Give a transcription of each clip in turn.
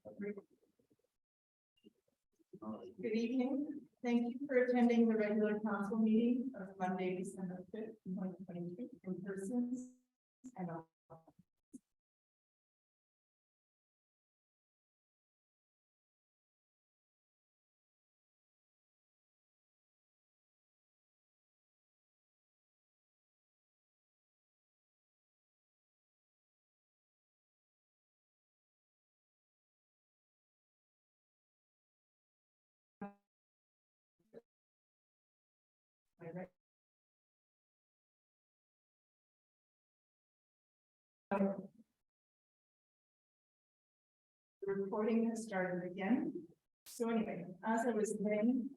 Good evening. Thank you for attending the regular council meeting of Monday, December 5th, 2022, in person and online. The recording has started again. So anyway, as I was saying,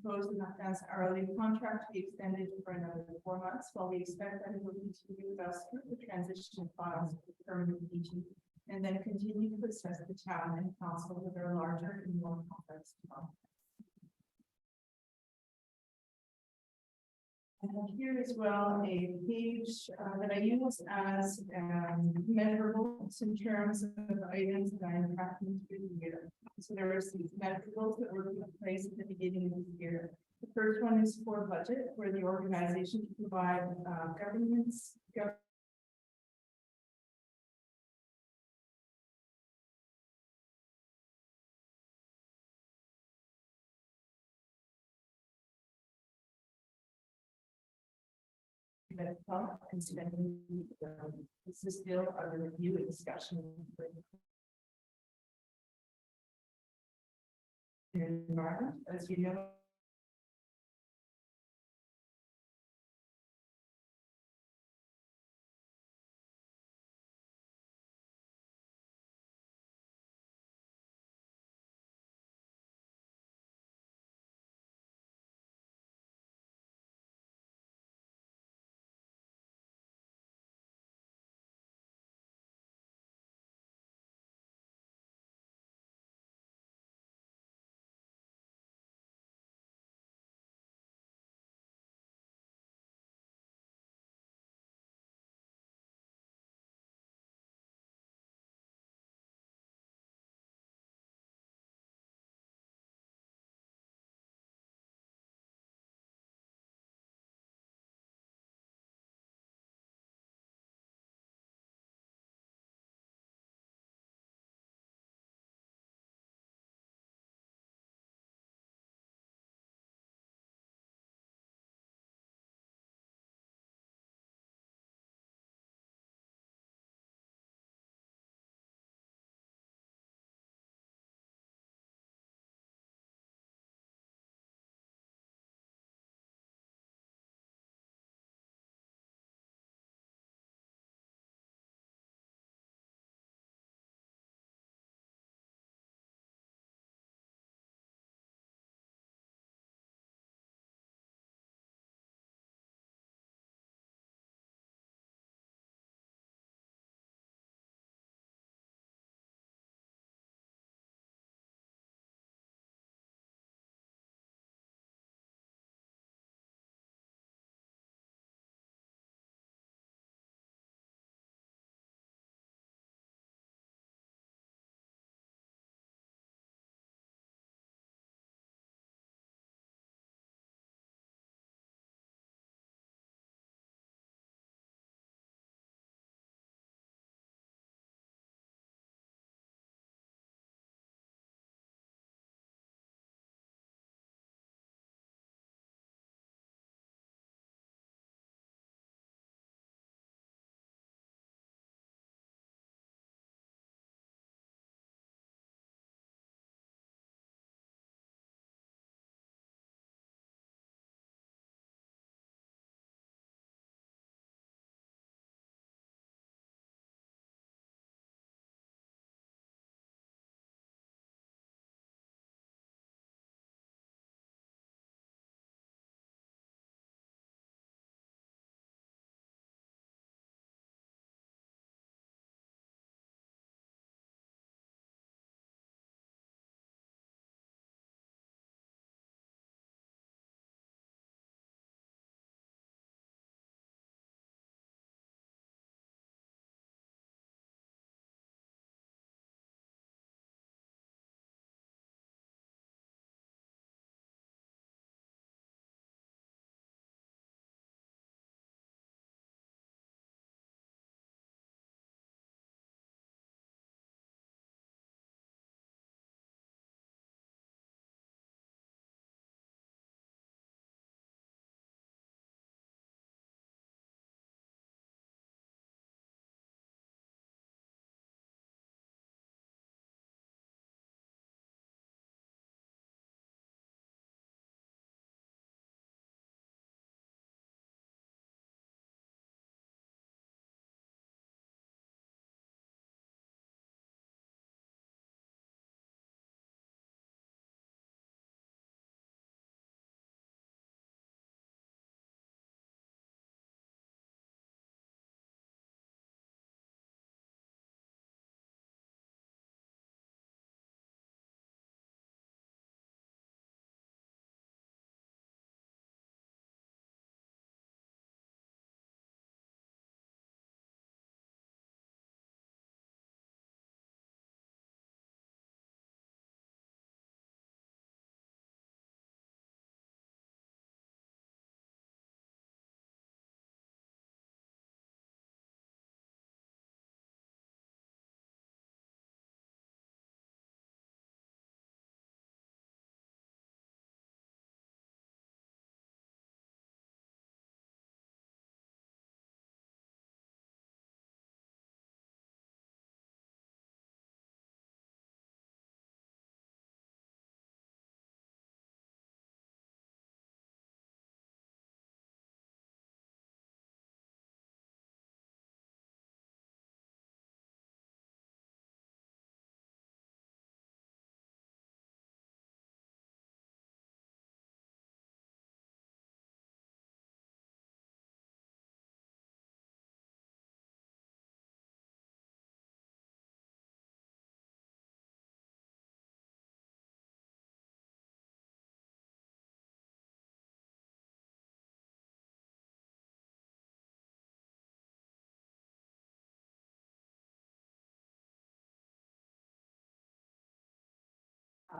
proposed as hourly contract to be extended for another 4 months, while we expect that it will continue with us through the transition files to permanent meeting, and then continue to assess the town and council with their larger and more complex developments. I have here as well a page that I use as measurables in terms of items that I am tracking through the year. So there are these measurables that were put in place at the beginning of the year. The first one is for budget, where the organization can provide governance. And spending, this is still a review and discussion. Environment, as you know,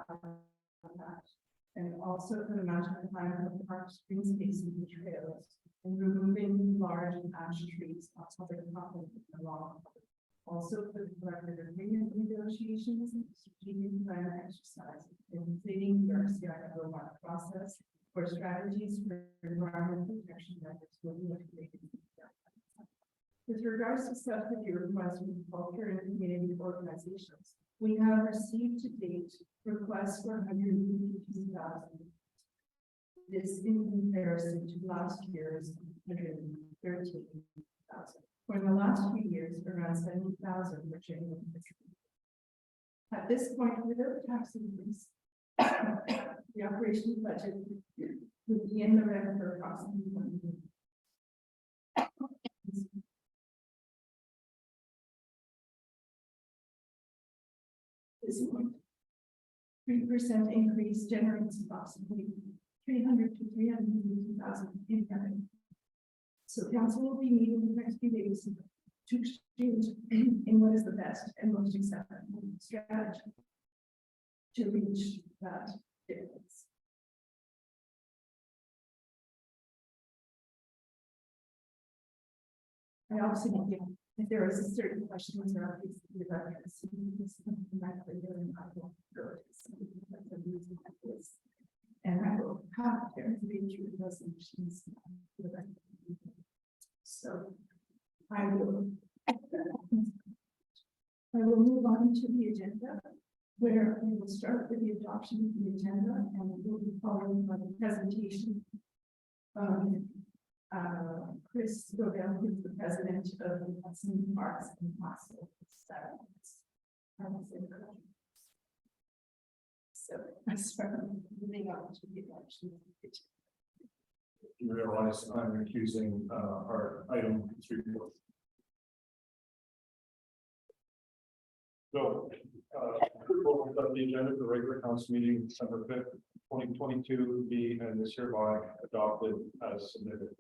that. And also for the management plan of the parks, green spaces and trails, and removing large ash trees off of the property along. Also for the collective agreement negotiations, strategic plan exercise, and completing the RCI roadmap process for strategies for environmental protection measures will be activated. With regards to subsidy requests from culture and community organizations, we have received to date requests for 152,000. This in comparison to last year's 113,000. For the last few years, around 70,000 were genuine. At this point, without tax increase, the operations budget would be in the red for approximately 1 million. This 3% increase generates approximately 300 to 350,000 in revenue. So council will be meeting in the next few days to exchange in what is the best and most acceptable strategy to reach that difference. I also need, if there is a certain questions or please the reference, and I will have to read through the resolutions. So I will move on to the agenda, where we will start with the adoption of the agenda, and we will be followed by the presentation of Chris Godel, who is the president of the Hudson Parks and Council. So I start moving on to the adoption of the agenda. You realize I'm accusing our item 3. So, approval of the agenda for regular council meeting December 5th, 2022 be and is hereby adopted as submitted.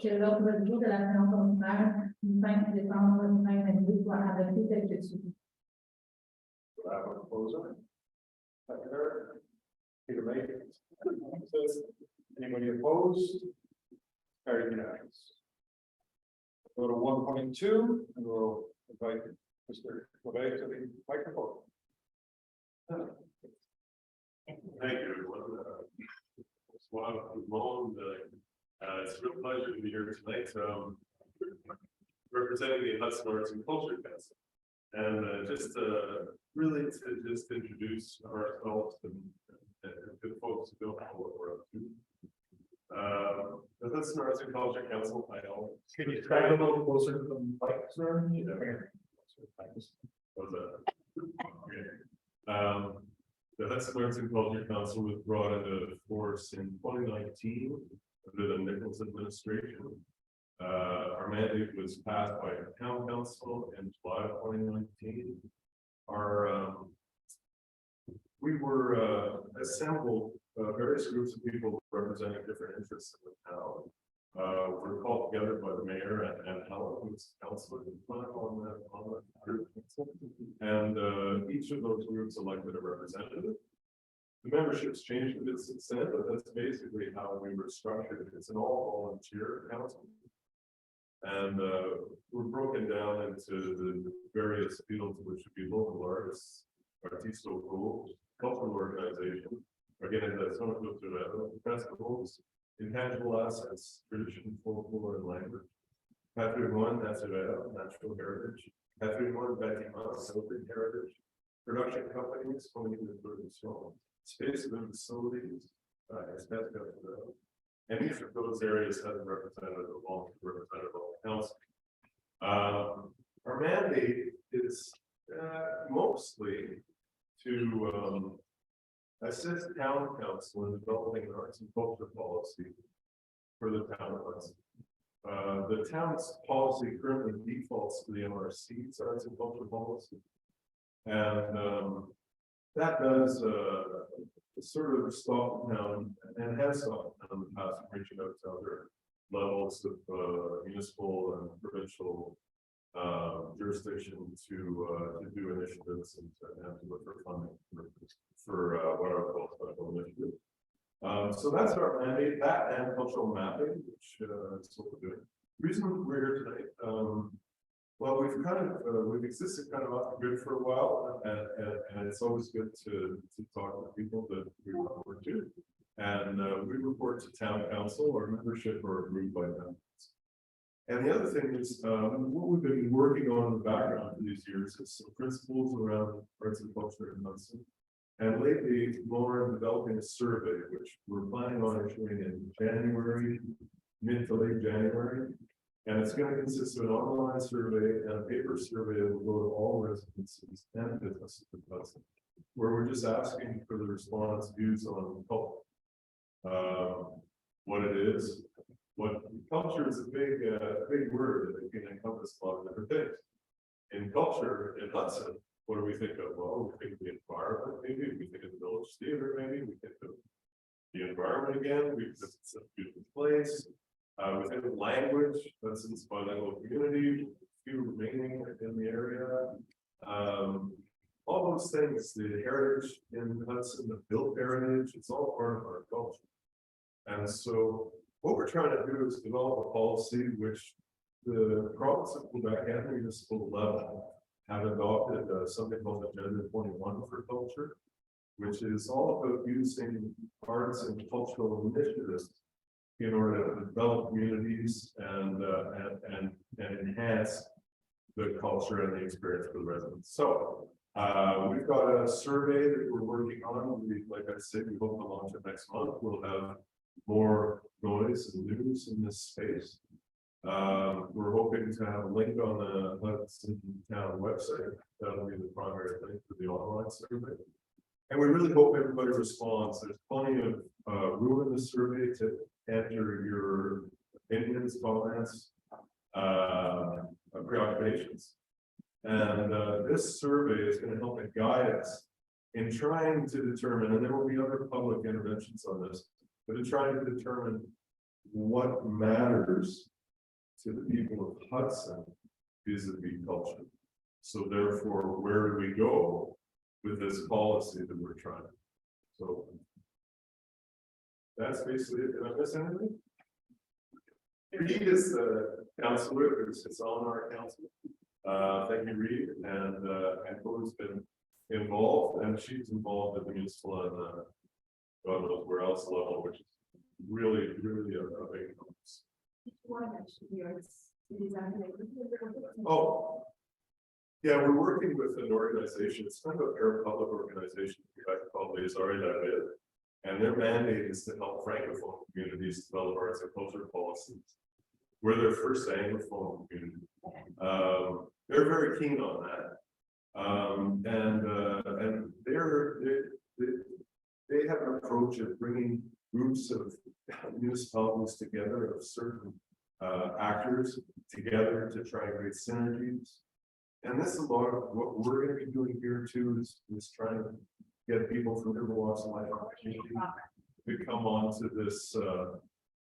Que l'ordre du jour de la séance ordinaire du 5 décembre 2022 soit adopté tel que suivi. Do I have a proposer? Seconder? Peter May. Anybody opposed? Carried unanimous. Go to 1.2 and we'll invite Mr. Levay to the microphone. Thank you, everyone. It's a real pleasure to be here tonight, representing the Hudson Arts and Culture Council, and really to just introduce ourselves and to the folks who don't know what we're up to. The Hudson Arts and Culture Council. Can you try a little closer to the mic, sir? The Hudson Arts and Culture Council was brought into force in 2019 under the Nichols administration. Our mandate was passed by our town council in July of 2019. We were assembled various groups of people representing different interests in the town. We're called together by the mayor and Helen, who's councilor on the group. And each of those groups elected a representative. The membership's changed a bit since then, but that's basically how we were structured. It's an all-volunteer council. And we're broken down into the various fields, which would be local artists, artisto groups, cultural organization, again, that's some of the festivals, intangible assets, tradition, folklore, and language. Patrimoine naturel, natural heritage. Patrimoine bâtiment, celebrate heritage. Production companies, space and facilities, and each of those areas has a representative of the council. Our mandate is mostly to assist town council in developing an arts and culture policy for the town of Hudson. The town's policy currently defaults to the MRC's arts and culture policy, and that does sort of stop the town and has stopped the town in the past from reaching out to other levels of municipal and provincial jurisdiction to do initiatives and to look for funding for what are called special initiatives. So that's our mandate, that and cultural mapping, which is what we're doing. The reason we're here tonight, well, we've existed kind of off the grid for a while, and it's always good to talk to people that we report to. And we report to town council or membership or a group by town. And the other thing is, what we've been working on in the background for these years is some principles around arts and culture in Hudson. And lately, more in developing a survey, which we're planning on issuing in January, mid to late January. And it's going to consist of an online survey and a paper survey that will go to all residences and businesses in Hudson, where we're just asking for the respondents' views on culture. What it is, what culture is a big word that can encompass a lot of different things. In culture in Hudson, what do we think of? Well, we think of the environment, maybe we think of the village theater, maybe we think of the environment again, we think it's a beautiful place. We think of language, that's in bilingual community, few remaining in the area. All those things, the heritage in Hudson, the built heritage, it's all part of our culture. And so what we're trying to do is develop a policy which the province of Quebec and the municipal level have adopted something called Agenda 21 for culture, which is all about using arts and cultural initiatives in order to develop communities and enhance the culture and the experience for the residents. So we've got a survey that we're working on. Like I said, we hope to launch it next month. We'll have more noise and news in this space. We're hoping to have a link on the Hudson Town website. That'll be the primary link for the online survey. And we really hope everybody responds. There's plenty of room in the survey to enter your opinions, comments, preoccupations. And this survey is going to help guide us in trying to determine, and there will be other public interventions on this, but in trying to determine what matters to the people of Hudson vis-a-vis culture. So therefore, where do we go with this policy that we're trying? So that's basically it. Did I miss anything? Reed is the counselor who sits on our council. Thank you, Reed, and who's been involved, and she's involved at the municipal and God knows where else level, which is really a big focus. Oh, yeah, we're working with an organization. It's kind of a parapublic organization called Les Arts de la Ville, and their mandate is to help francophone communities develop arts and culture policies. We're their first anglophone community. They're very keen on that, and they have an approach of bringing groups of municipalities together, of certain actors together to try and create synergies. And this is a lot of what we're going to be doing here too, is trying to get people from different walks of life to come on to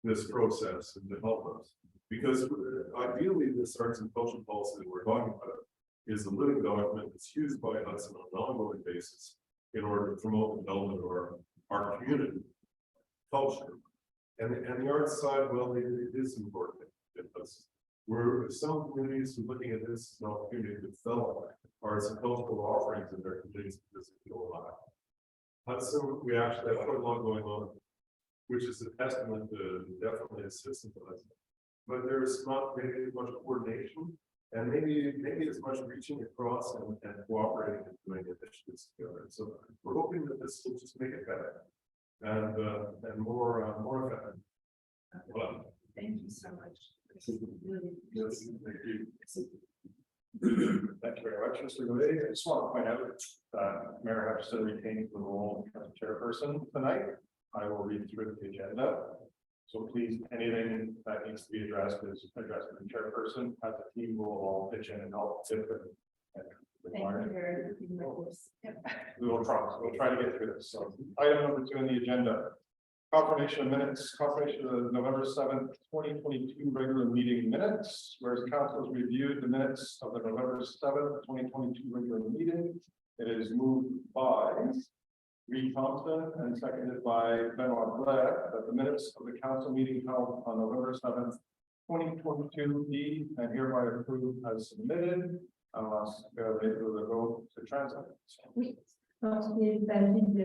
this process and to help us. Because ideally, this arts and culture policy that we're talking about is a living document that's used by Hudson on an ongoing basis in order to promote the development of our community culture. And the arts side, well, it is important. Where some communities are looking at this as an opportunity to develop arts and cultural offerings in their communities because they feel alive. Hudson, we actually have quite a lot going on, which is a testament to definitely assistance to Hudson. But there's not maybe as much coordination, and maybe as much reaching across and cooperating and doing initiatives together. So we're hoping that this will just make it better and more effective. Well, Thank you so much. yes, thank you. Thank you very much, Mr. Goulet. I just want to point out that Mayor Hutchison retains the role of chairperson tonight. I will read through the agenda. So please, anything that needs to be addressed is addressed with the chairperson. As a team, we'll all pitch in and help. Thank you. We will try to get through this. So item number 2 on the agenda Confirmation of minutes, confirmation of the November 7th, 2022 regular meeting minutes, whereas council has reviewed the minutes of the November 7th, 2022 regular meeting. It is moved by Reed Thompson and seconded by Benoit Blair that the minutes of the council meeting held on November 7th, 2022 be and hereby approved as submitted. Unless they do the vote to translate. Oui, lorsqu'il s'agit de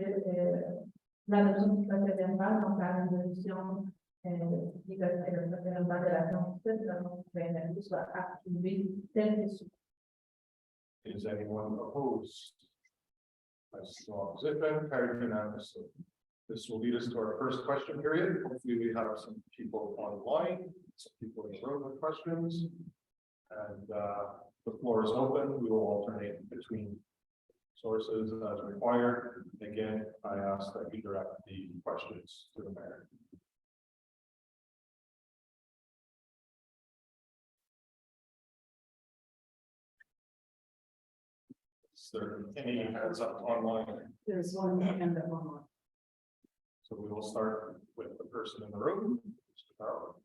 l'adoption du procès verbal, donc la résolution qui va faire le procès verbal de la conférence soit approuvée tel que suit. Is anyone opposed? I see no opposition, carried unanimously. This will lead us to our first question period. Hopefully we have some people online, some people in the room with questions. And the floor is open. We will alternate between sources as required. Again, I ask that you direct the questions to the mayor. Is there any hands up online? There's one hand up online. So we will start with the person in the room. Mr. Farrell.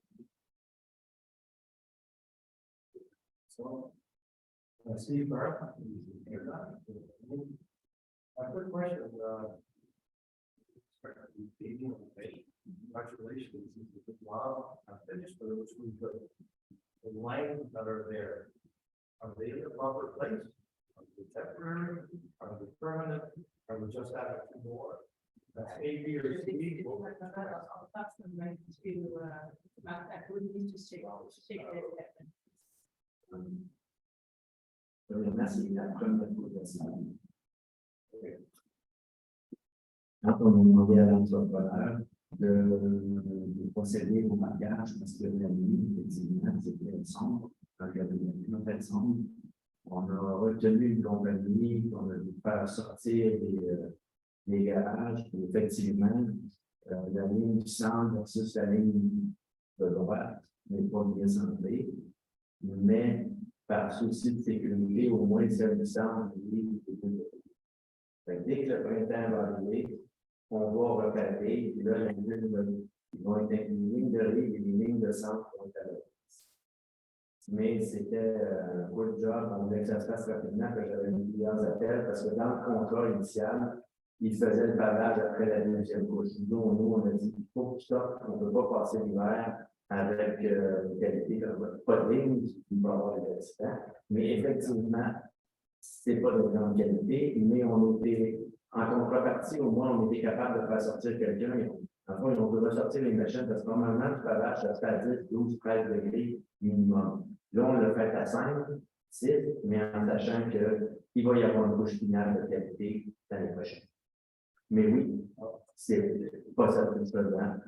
So, Steve Burke. My quick question, congratulations, wow, I'm finished, but it was really good. The lines that are there, are they in the proper place? Are they temporary? Are they permanent? Are we just adding two more? That's A, B, or C. That's the right to, that would need to take it. Merci, la première question. Quand on a demandé à l'entrepreneur de procéder au mariage, parce que la nuit, effectivement, c'était sombre, quand il y avait une fait sombre, on a retenu une compagnie qu'on a dû faire sortir des garages, puis effectivement, la ligne du centre versus la ligne de droite n'est pas bien centrée, mais par souci de sécurité, au moins celle du centre, dès que le printemps va arriver, on va recaler, et là, les vont être une ligne de rive et des lignes de centre vont être à la place. Mais c'était un good job, on voulait que ça se fasse rapidement, que j'avais mis plusieurs appels, parce que dans le contrat initial, il faisait le pavage après la deuxième couche. Nous, on a dit, il faut que tu sortes, on ne peut pas passer l'hiver avec une qualité, pas de ligne, il va y avoir des accidents. Mais effectivement, c'est pas de grande qualité, mais on était, en contrepartie, au moins, on était capable de faire sortir quelqu'un. Enfin, on peut ressortir les machines parce que normalement, le pavage, ça se fait à 10, 12, 13 degrés minimum. Là, on le fait à 5, 6, mais en sachant qu'il va y avoir une couche finale de qualité l'année prochaine. Mais oui, c'est pas satisfaisant.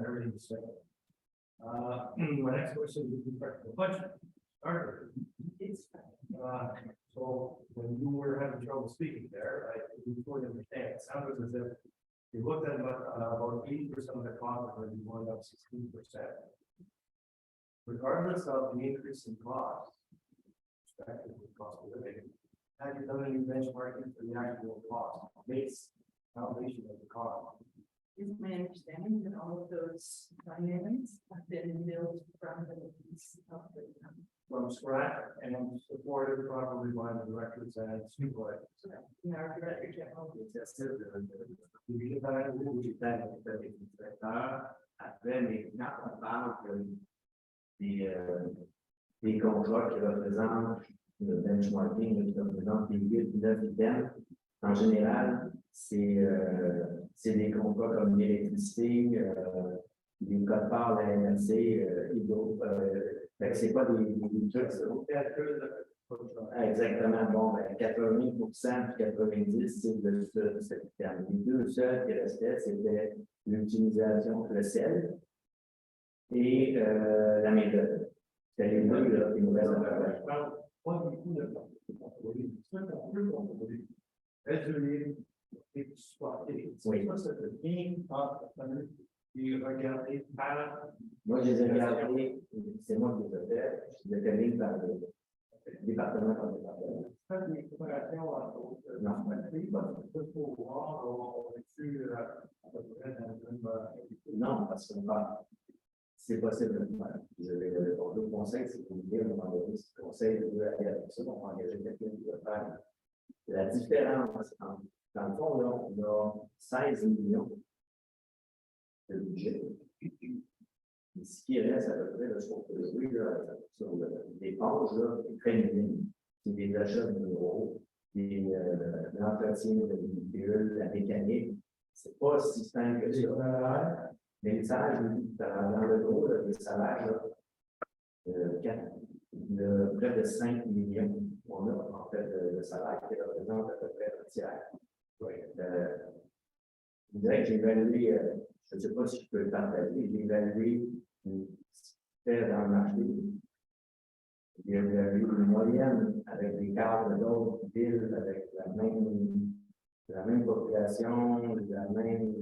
Everything is said. My next question is with respect to the budget. So when you were having trouble speaking there, I didn't fully understand. It sounded as if you looked at about 80% of the cost and you went up 16%. Regardless of the increase in cost, respective to cost of living, have you done any benchmarking for the actual cost, base foundation of the cost? It's my understanding that all of those dynamics have been built from From scratch and supported properly by the directors and supervisors. in our director general. Après, mais quand on parle des contrats qui représentent le benchmarking, qui représentent les 8-9 items, en général, c'est des contrats comme l'électricité, les codes parts, la NRC, Hydro. C'est pas des trucs. Exactement. Bon, 80% puis 90%, c'est de cette terme. Les deux seuls qui restaient, c'était l'utilisation, le sel et la méthode. C'est les deux là, qui nous restent à faire. Pas du tout de oui. puis regarder par. Moi, je les ai regardés, c'est moi qui les ai fait, je les ai fait par le département par département. Faire des coopérations entre Non, juste pour voir, on est-tu à peu près dans le même. non, parce que c'est possible de le faire. Je vais le répondre au conseil, c'est pour dire, à un moment donné, si le conseil veut aller avec ça, on va engager quelqu'un qui va faire. La différence, dans le fond, là, on a 16 millions de budget. Et ce qui reste à peu près, là, ce qu'on peut jouer, là, sur les dépenses, là, est très minime. C'est des achats de bureaux, l'entretien de véhicules, la mécanique. C'est pas si simple que ça. Mais les salaires, dans le gros, là, les salaires, là, près de 5 millions, on a en fait de salaire qui représente à peu près un tiers. Je dirais que j'ai évalué, je ne sais pas si je peux le partager, j'ai évalué fait dans le marché. J'ai évalué une moyenne avec des cadres d'autres villes avec la même population, la même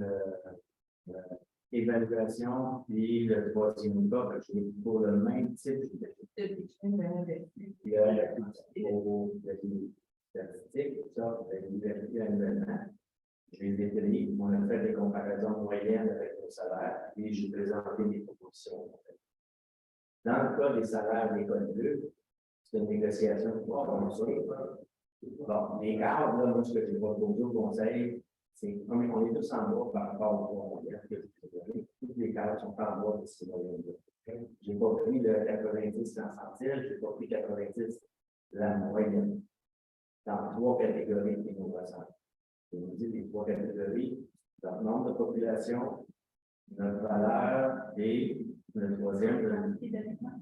évaluation, puis le troisième cas, j'ai pour le même type de statistiques, ça, l'université annuellement. Je les ai pris, on a fait des comparaisons moyennes avec nos salaires, et j'ai présenté des propositions. Dans le cas des salaires d'école 2, c'est une négociation qui va commencer. Bon, les cadres, là, moi, ce que j'ai proposé au conseil, c'est on est tous en bas par rapport au moyen que je vous ai donné. Tous les cadres sont en bas de ces moyennes-là. Je n'ai pas pris le 90 centile, je n'ai pas pris 90 la moyenne. Dans 3 catégories qui nous ressemblent. Je vous dis les 3 catégories, notre nombre de population, notre valeur et le troisième, la quantité d'habitants.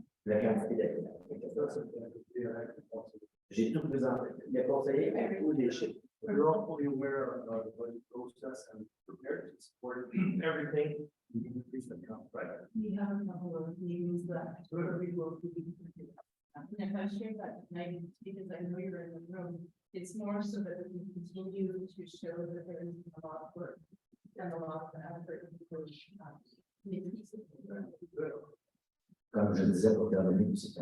J'ai tout présenté. Les conseillers avec tous les chiffres. You're all fully aware of the budget process and prepared to support everything. We can increase the count, right? We have a couple of meetings left where we will be. And if I share that tonight, because I know you're in the room, it's more so that we can continue to show that there is a lot of work and a lot of effort. Comme je disais pour terminer, c'est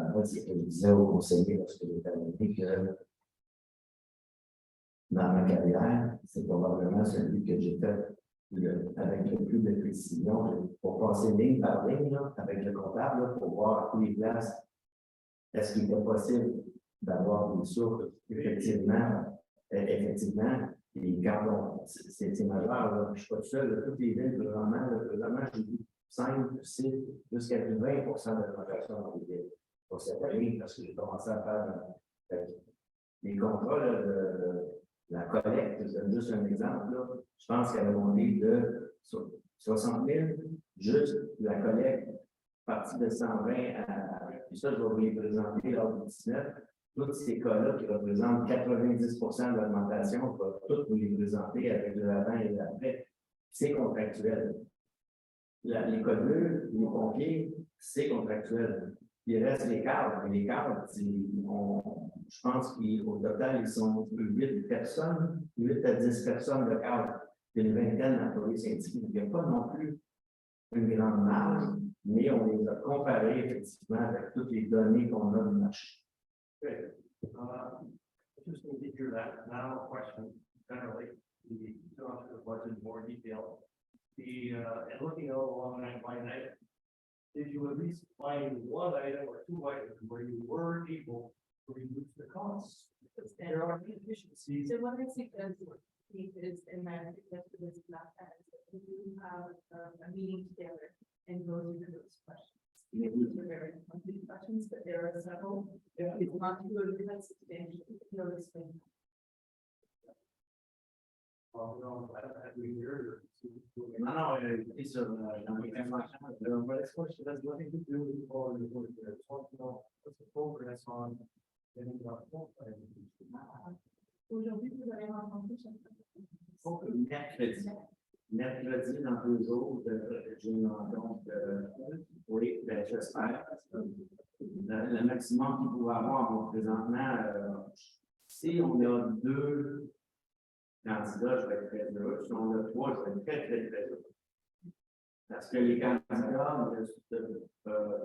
que je disais aux conseillers lorsque j'ai terminé que dans ma carrière, c'est probablement celui que j'ai fait avec le plus de précision, pour passer ligne par ligne là, avec le comptable, là, pour voir à tous les places, est-ce qu'il était possible d'avoir des sources, effectivement, et quand c'est majeur, là, je ne suis pas tout seul, là, toutes les villes, présentement, j'ai vu 5, 6, jusqu'à 20% d'augmentation dans les villes. Pour cette année, parce que j'ai commencé à faire les contrats là, de la collecte, je donne juste un exemple, là, je pense qu'elle a monté de 60 000, juste la collecte, partie de 120 à. Puis ça, je vais vous les présenter lors du 19. Tous ces cas-là qui représentent 90% de l'augmentation, je vais tous vous les présenter avec le avant et l'après. C'est contractuel. L'école bleue, les pompiers, c'est contractuel. Il reste les cadres. Les cadres, je pense qu'au total, ils sont 8 personnes, 8 à 10 personnes de cadres, une vingtaine d'employés scientifiques. Il n'y a pas non plus une grande marge, mais on les a comparés effectivement avec toutes les données qu'on a du marché. Good. Just need to hear that. Now, a question generally, the go into the budget in more detail. And looking out along that line item, did you at least find one item or two items where you were able to reduce the costs? There are inefficiencies. So what I suggest is, and I suggested this last time, is that we do have a meeting together and go through those questions. These are very complete questions, but there are several. It's not too good, that's substantial, notice them. Non, C'est sur dans les informations. but this question has nothing to do with all the work there. What's the progress on getting the full plan? Aujourd'hui, vous allez rencontrer Mercredi, dans 2 jours, j'ai une rencontre. Oui, j'espère. Le maximum qu'il pourrait avoir bon, présentement, si on a 2 candidats, je vais être très heureux. Si on a 3, je vais être très heureux. Parce que les candidats,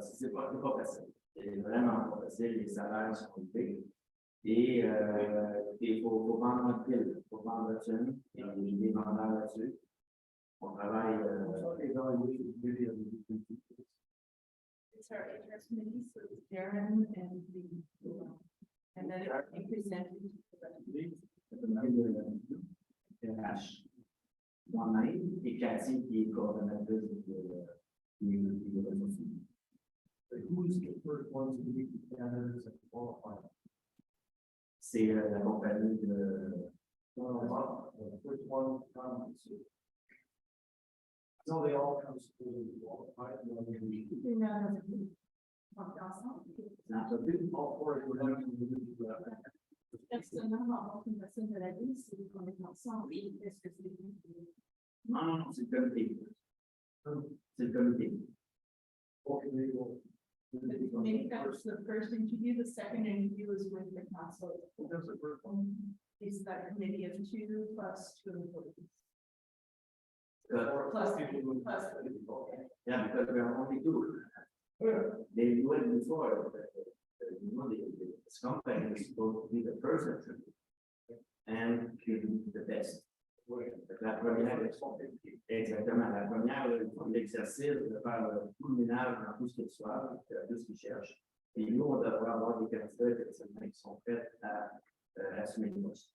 c'est pas facile. C'est vraiment pas facile, les salaires sont élevés. Et il faut vendre notre pile, il faut vendre là-dessus, et les vendeurs là-dessus. On travaille. It's our interest committee, so it's Darren and then it will be presented to the RH. Moi-même, et Cathy, qui est coordonnatrice de ressources humaines. Who's the first ones to be candidates and qualified? C'est la compagnie de. Which one comes? No, they all come to qualified. L'entreprise. All four of them. Personnellement, une personne de la vie, c'est qu'on est ensemble, est-ce que c'est Non, c'est le comité. C'est le comité. maybe that was the first interview, the second interview was with the council. Is that committee of 2 plus 2 employees? Plus people. Yeah, because we are only two. They do it before. This company is supposed to be the first interview. And the best. La première, exactement, la première, l'exercice de faire tout le ménage dans tout ce qu'ils soient, tout ce qu'ils cherchent. Et nous, on devrait avoir des candidats qui sont prêts à assumer le poste.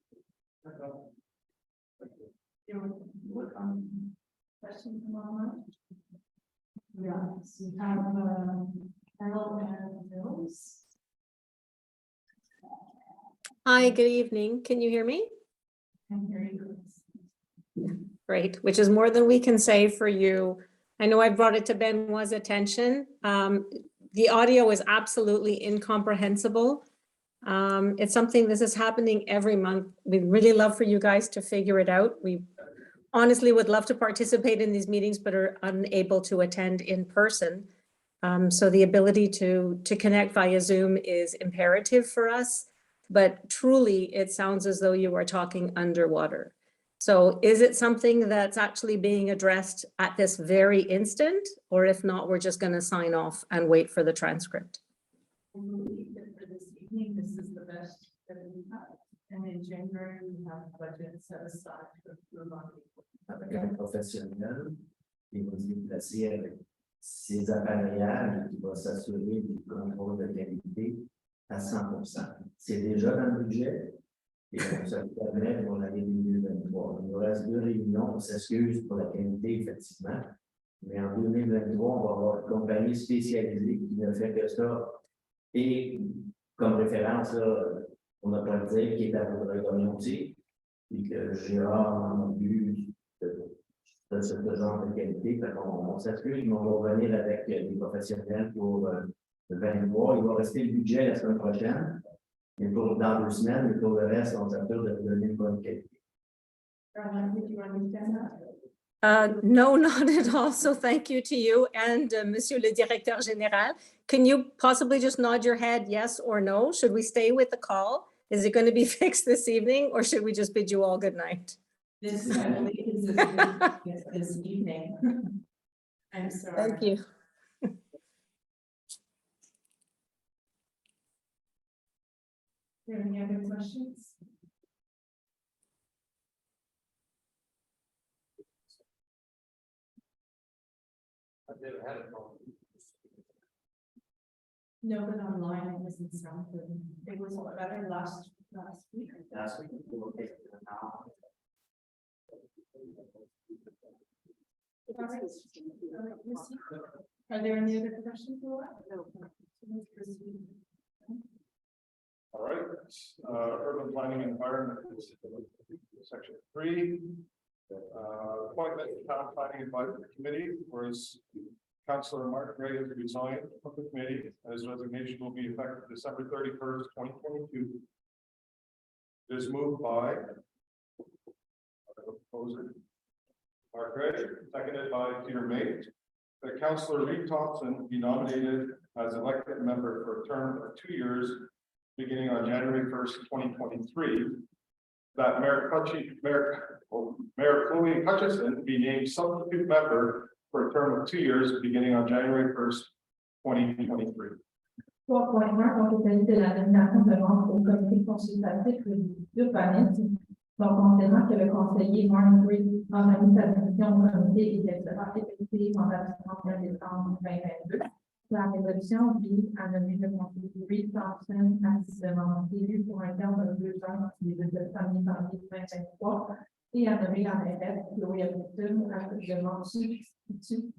Question from online? Yes, we have Carol and Bills. Hi, good evening. Can you hear me? I'm hearing good. Great, which is more than we can say for you. I know I brought it to Benoit's attention. The audio is absolutely incomprehensible. It's something, this is happening every month. We'd really love for you guys to figure it out. We honestly would love to participate in these meetings, but are unable to attend in person. So the ability to connect via Zoom is imperative for us, but truly it sounds as though you are talking underwater. So is it something that's actually being addressed at this very instant? Or if not, we're just going to sign off and wait for the transcript? I believe that for this evening, this is the best that we have. And in January, we have budget set aside to approve on. Avec un professionnel qui va se déplacer avec ses appareillages, qui va s'assurer du contrôle de qualité à 100%. C'est déjà dans le budget. Et on se permet pour l'année 2023. Il nous reste 2 réunions, on s'excuse pour la qualité, effectivement. Mais en 2023, on va avoir une compagnie spécialisée qui ne fait que ça. Et comme référence, là, on n'a pas le dire qui est à Vaudreuil aussi. Et que Gérard en a vu de ce genre de qualité. On s'excuse, mais on va revenir avec des professionnels pour le 23. Il va rester le budget la semaine prochaine. Et pour dans 2 semaines, et pour le reste, on s'assure de donner une bonne qualité. Did you understand that? No, not at all. So thank you to you and Monsieur le Directeur Général. Can you possibly just nod your head yes or no? Should we stay with the call? Is it going to be fixed this evening or should we just bid you all good night? This, I believe, is this evening. I'm sorry. Thank you. Do you have any other questions? I've never had a problem. No, but online it wasn't something. It was better last week. Last week, we will take it now. Are there any other questions for us? No. All right, urban planning and environment, section 3. Appointment to town planning advisory committee, whereas Councillor Mark Gray has resigned from the committee, and his resignation will be effective December 31st, 2022. It is moved by proposer Mark Gray, seconded by Peter May, that Councillor Reed Thompson be nominated as elected member for a term of 2 years, beginning on January 1st, 2023. That Mayor Chloe Hutchison be named substitute member for a term of 2 years beginning on January 1st, 2023. 3.1, donc il s'agit de la nomination de membres au comité consultatif d'urbanisme. Donc, considérant que le conseiller Martin Green a remis sa démission au comité et qu'elle sera effective en date du 31 décembre 2022, la résolution vise à nommer le conseiller Reed Thompson assistement élu pour un terme de 2 ans qui est de 1er janvier 2023 et à nommer en RF Chloé Hamilton assistement substitut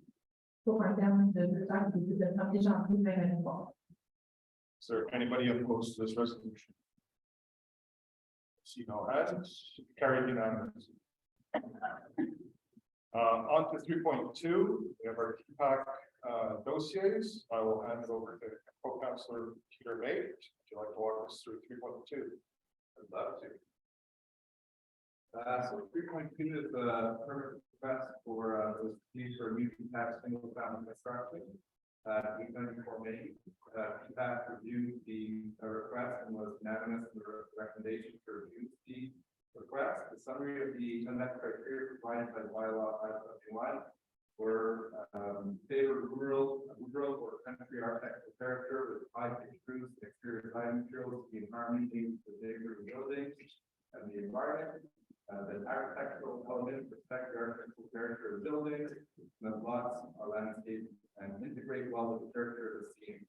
pour un terme de 2 ans qui est de 1er janvier 2023. Is there anybody opposed to this resolution? See no hands, carried unanimously. On to 3.2, we have our TPAC dossiers. I will hand it over to Co-Councillor Peter May. Would you like to walk us through 3.2? I'd love to. So 3.2 is the permit request for the need for a new tax single family construction. 894 May, PPAC reviewed the request and was unanimous in the recommendation to review the request. The summary of the net criteria provided by the bylaw 571 were favor rural or country architectural character with high pitch roofs and exterior siding materials to be in harmony with the neighboring buildings and the environment. The architectural elements respect the architectural character of the buildings, and the lots are landscaped and integrate well with the character of the scene.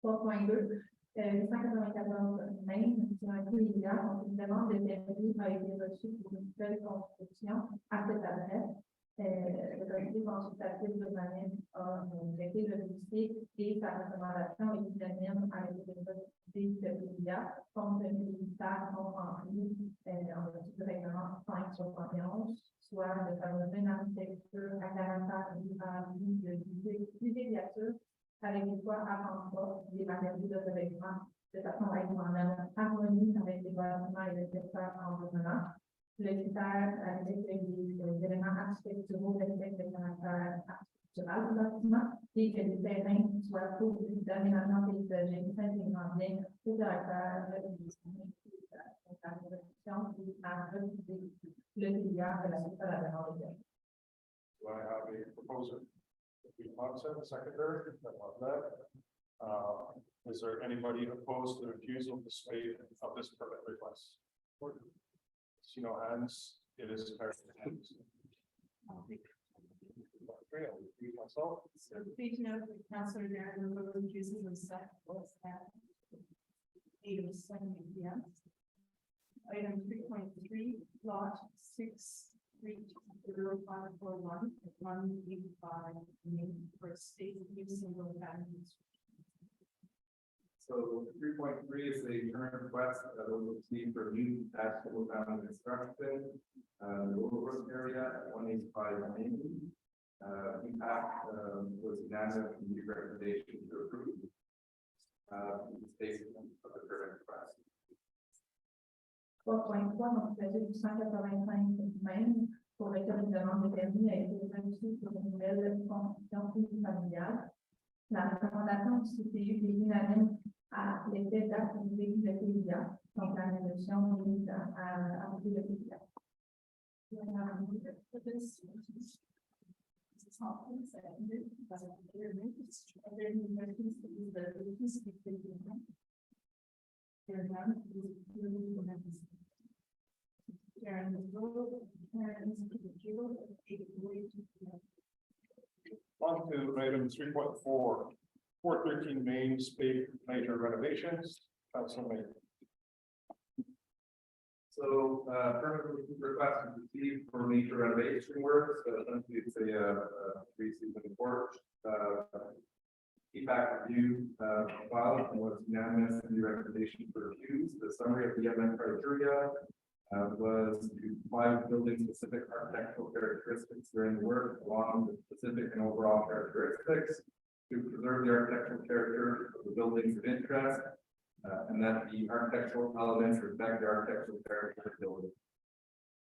3.2, 194 mai, sur un peu hier, donc une demande de permis a été reçue pour une nouvelle construction à cette adresse. Le comité consultatif d'urbanisme a traité le dossier et sa recommandation est unanime avec les possibilités de l'IA, compte tenu des critères compris en vertu du règlement 571, soit de favoriser une architecture à caractère durable de l'immédiature avec des toits à pas des matériaux de revêtement de façon à être en harmonie avec les bâtiments et le secteur environnant. Le critère avec les éléments architecturaux respectent le caractère architectural du bâtiment et que les terrains soient pourvus d'aménagements paysagers s'intégrant bien au caractère de la réduction et à refuser le filière de la suite à la demande. Do I have a proposer? Thompson, the seconder, is there anybody opposed to the refusal of this permit request? See no hands, it is carried. Myself. So please note that Councillor Darren refuses the second was at 8:07 p.m. Item 3.3, lot 6, Street 0541 at 185 Main for state use single family. So 3.3 is the current request that will receive for new tax single family construction. The Willowbrook area at 185 Main. PPAC was unanimous in the recommendation to approve. The state of the current request. 3.3, donc il s'agit du 185 même pour lequel une demande de permis a été reçue pour une nouvelle construction familiale. La recommandation du CPU est unanime à l'effet d'approuver le PIA, donc la résolution vise à approuver le PIA. On to item 3.4, 413 Main Spade major renovations. Council May. So, permit request is received for major renovation works. Essentially, it's a three-season porch. Feedback review filed and was unanimous in the recommendation for reviews. The summary of the event criteria was to define building-specific architectural characteristics during the work, along with specific and overall characteristics, to preserve the architectural character of the buildings of interest. And that the architectural elements reflect the architectural character of the building.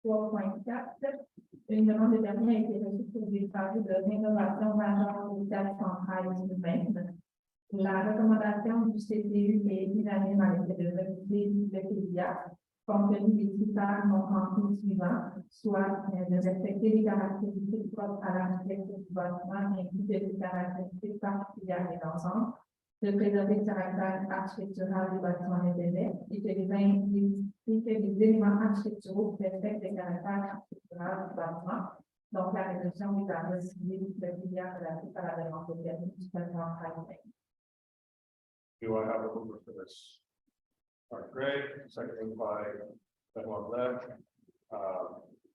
3.4, une demande de permis a été reçue pour des travaux de rénovation majeure au théâtre central du même. La recommandation du CPU est unanime avec le refuser le PIA, compte tenu des critères non remplis suivants, soit de respecter les caractéristiques propres à l'architecture du bâtiment ainsi que les caractéristiques particulières des ensembles, de préserver le caractère architectural du bâtiment d'intérêt et que les éléments architecturaux respectent le caractère architectural du bâtiment. Donc, la résolution est à recycler le filière relatif à la demande de permis du bâtiment travail. Do I have a mover for this? Mark Gray, seconded by Benoit Lev.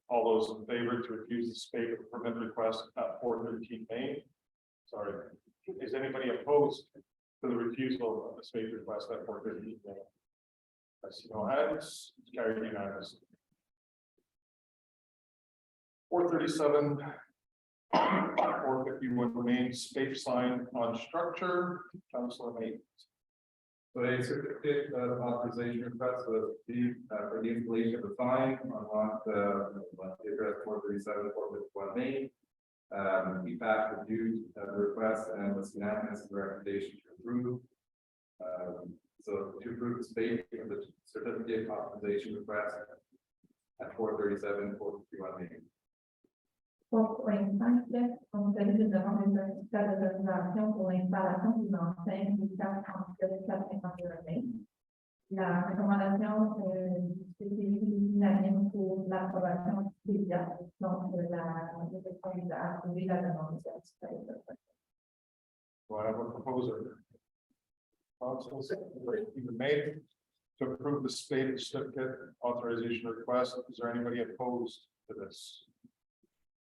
All those in favor to refuse the spate of permit request at 413 Main? Sorry, is anybody opposed to the refusal of the spate request at 413 Main? I see no hands, carried unanimously. 437, 451 Main, spate sign on structure, Councilor May. So a certificate of authorization request was received for the installation of the sign on lot the address 437, 451 Main. PPAC reviewed the request and was unanimous in the recommendation to approve. So to approve the state of the certificate of authorization request at 437, 451 Main. 3.5, compte tenu d'une demande de certificat d'autorisation pour l'installation d'une enseigne du 437-451. La recommandation c'est unanime pour l'approbation immédiate. Donc, la direction a approuvé la demande de certificat d'autorisation. Do I have a proposer? Council's even made to approve the spate certificate authorization request. Is there anybody opposed to this?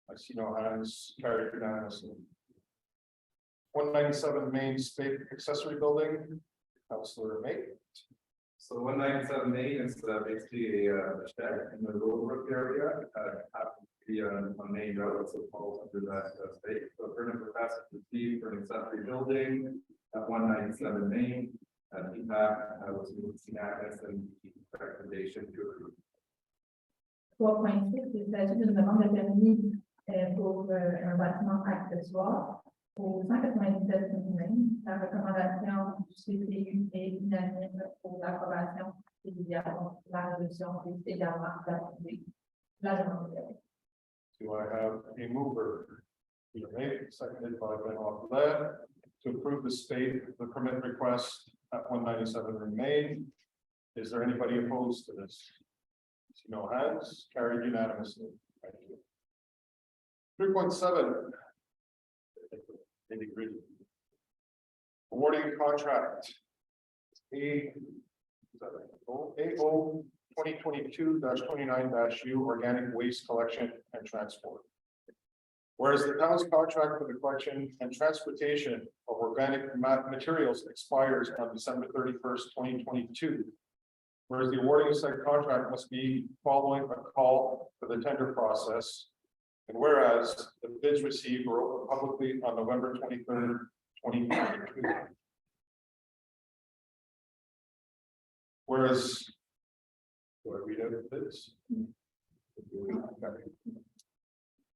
I see no hands, carried unanimously. 197 Main Spate accessory building, Councilor May. So 197 Main is basically a shed in the Road area, on Main Road, so it falls under that state. So permit request received for an accessory building at 197 Main. PPAC was unanimous and recommendation to approve. 3.6, il s'agit d'une demande de permis pour un bâtiment accessoire au 197 Main. La recommandation du CPU est unanime pour l'approbation immédiate. Donc, la résolution est également d'approuver la demande de permis. Do I have a mover? Peter May, seconded by Benoit Lev, to approve the spate, the permit request at 197 Main. Is there anybody opposed to this? See no hands, carried unanimously. Thank you. 3.7. Awarding contract. AO 2022-29-U organic waste collection and transport. Whereas the town's contract for the collection and transportation of organic materials expires on December 31st, 2022. Whereas the awarding of said contract must be following a call for the tender process. And whereas the bids received were opened publicly on November 23rd, 2022. Whereas, do I read out the bids?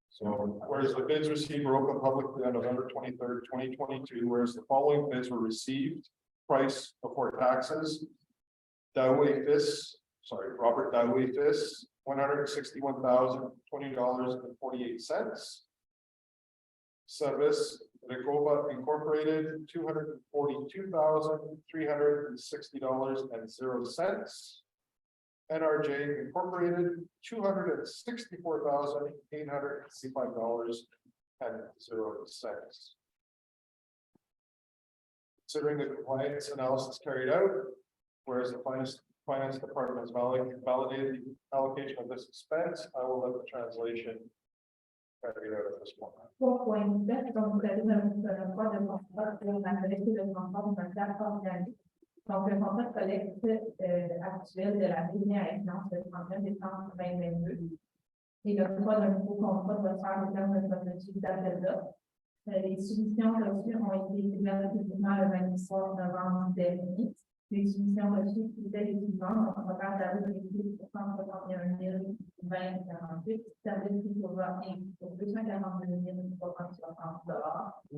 So, whereas the bids received were opened publicly on November 23rd, 2022, whereas the following bids were received, price before taxes. Robert Dowey Fiss, $161,020.48. Service Recova Incorporated, $242,360.0. NRJ Incorporated, $264,865.0. Considering the compliance analysis carried out, whereas the finance department has validated the allocation of this expense, I will let the translation carry it out at this point. 3.7, donc vous avez un droit de transport pour la collecte de transport d'un plateforme organique. Donc, le contrat de collecte actuel de la ligne à échéance le 31 décembre 2022. Et le droit d'un nouveau contrat doit se faire au terme de processus d'appel d'offres. Les soumissions reçues ont été évaluées publiquement le 24 novembre dernier. Les soumissions reçues étaient les suivantes: on va faire la réalité pour 161 020,48, service Recova pour 242 360 $,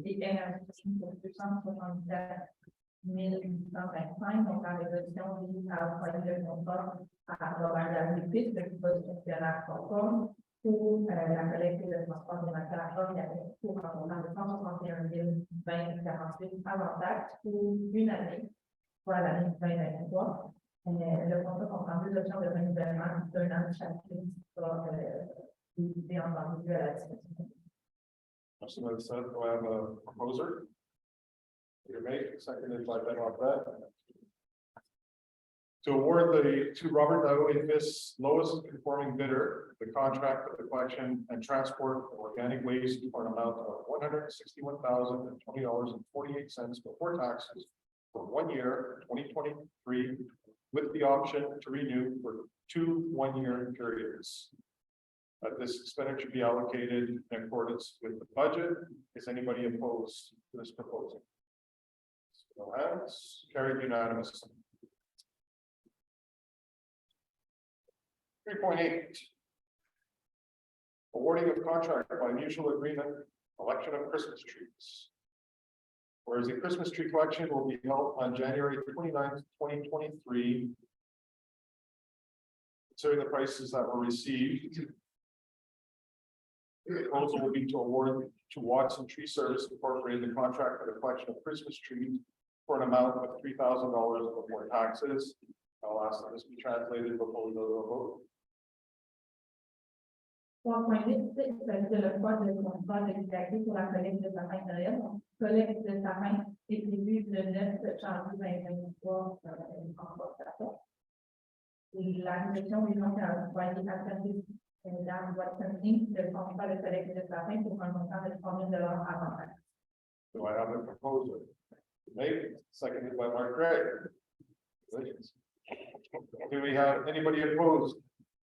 et énergie pour 264 1825, donc la résolution vise à octroyer le contrat à Robert Labutte, le poste gestionnaire conforme, pour la collecte de transport des matières organiques pour un montant de 161 020,48 avant taxe pour une année, soit l'année 2023. Le contrat comprend deux options de renouvellement d'un an de chacune qui sera décidé en janvier à la discussion. Motion been said, do I have a proposer? Peter May, seconded by Ben Lafayette. To award to Robert Davis, lowest conforming bidder, the contract for the collection and transport of organic waste for an amount of $161,020.48 before taxes for 1 year, 2023, with the option to renew for 2 1-year periods. That this expenditure be allocated in accordance with the budget. Is anybody opposed to this proposal? No hands, carried unanimously. 3.8. Awarding of contract by mutual agreement, collection of Christmas trees. Whereas the Christmas tree collection will be held on January 29th, 2023. Considering the prices that were received, the proposal will be to award to Watson Tree Service Incorporated the contract for the collection of Christmas trees for an amount of $3,000 before taxes. I'll ask that this be translated before we go to a vote. 3.8, c'est le poids de contrat de liberté pour la collecte de sapins de Noël. Collecte de sapins est prévue le 9 janvier 2023 en porte-à-porte. La commission des gens qui a envoyé à service dans Watson Inc. le contrat de collecte de sapins pour un montant de $3 000 avant taxe. Do I have a proposer? Nate, seconded by Mark Gray. Do we have anybody opposed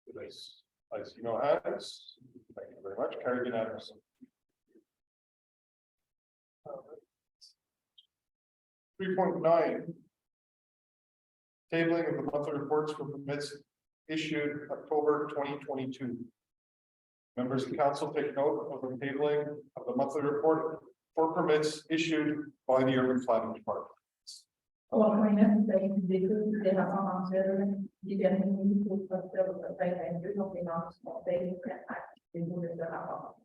to this? I see no hands. Thank you very much. Carried unanimously. 3.9. Tabling of the monthly reports for permits issued October 2022. Members of council take note of the tabling of the monthly report for permits issued by the Urban Planning Department. 3.9, c'est une étude des rapports mensuels du dernier niveau d'octobre 2022, donc les membres du conseil prennent acte des mots de ce rapport.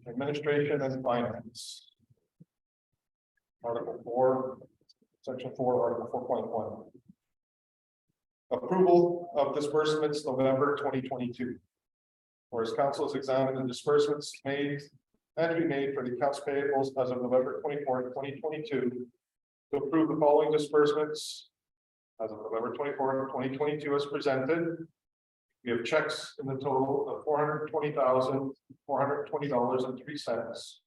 Administration and Finance. Article 4, Section 4, Article 4.1. Approval of disbursements November 2022. Whereas council has examined the disbursements made and to be made for the accounts payables as of November 24th, 2022. To approve the following disbursements as of November 24th, 2022 as presented. We have checks in the total of $420,420.03.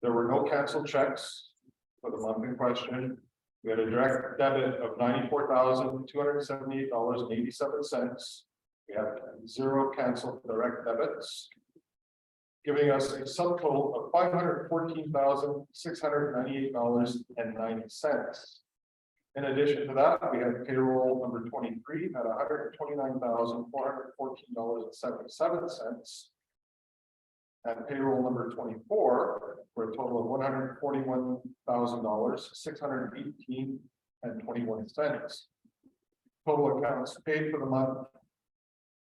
There were no canceled checks for the month in question. We had a direct debit of $94,278.87. We have 0 canceled direct debits, giving us a subtotal of $514,698.90. In addition to that, we have payroll number 23 at $129,414.77. And payroll number 24 for a total of $141,618.21. Total accounts paid for the month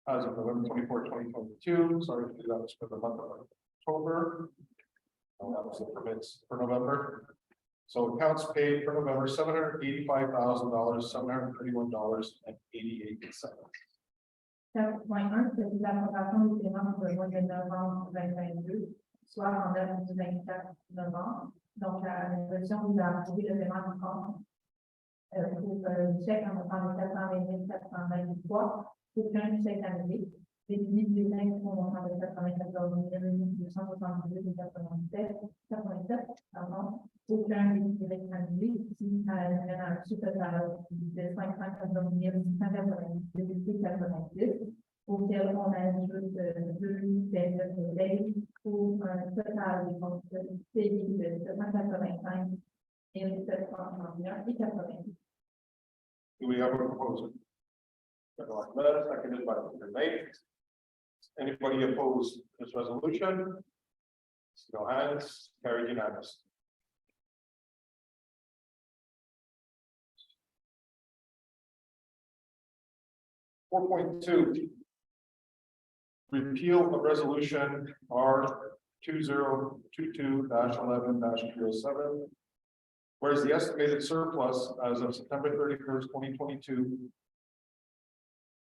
as of November 24, 2022. Sorry to do that, was for the month of October. And that was the permits for November. So accounts paid for November, $785,000, $731.88. 4.1, c'est l'approbation du paiement pour le mois de novembre 2022, soit en date du 24 novembre. Donc, la résolution vous a approuvé le paiement du compte pour le chèque en montant de 420 423, pour qu'un chèque annulé, des limites du chèque pour le montant de 94 272,87, pardon, pour qu'un direct annulé, qui amène un sous-total de 514 190,90, auquel on ajoute 2 périodes de veille pour un total de comptes payés de 785 731,80. Do we have a proposal? Seconded by Mr. Nate. Anybody opposed to this resolution? No hands, carried unanimously. 4.2. Repeal of resolution R 2022-11-307. Whereas the estimated surplus as of September 31st, 2022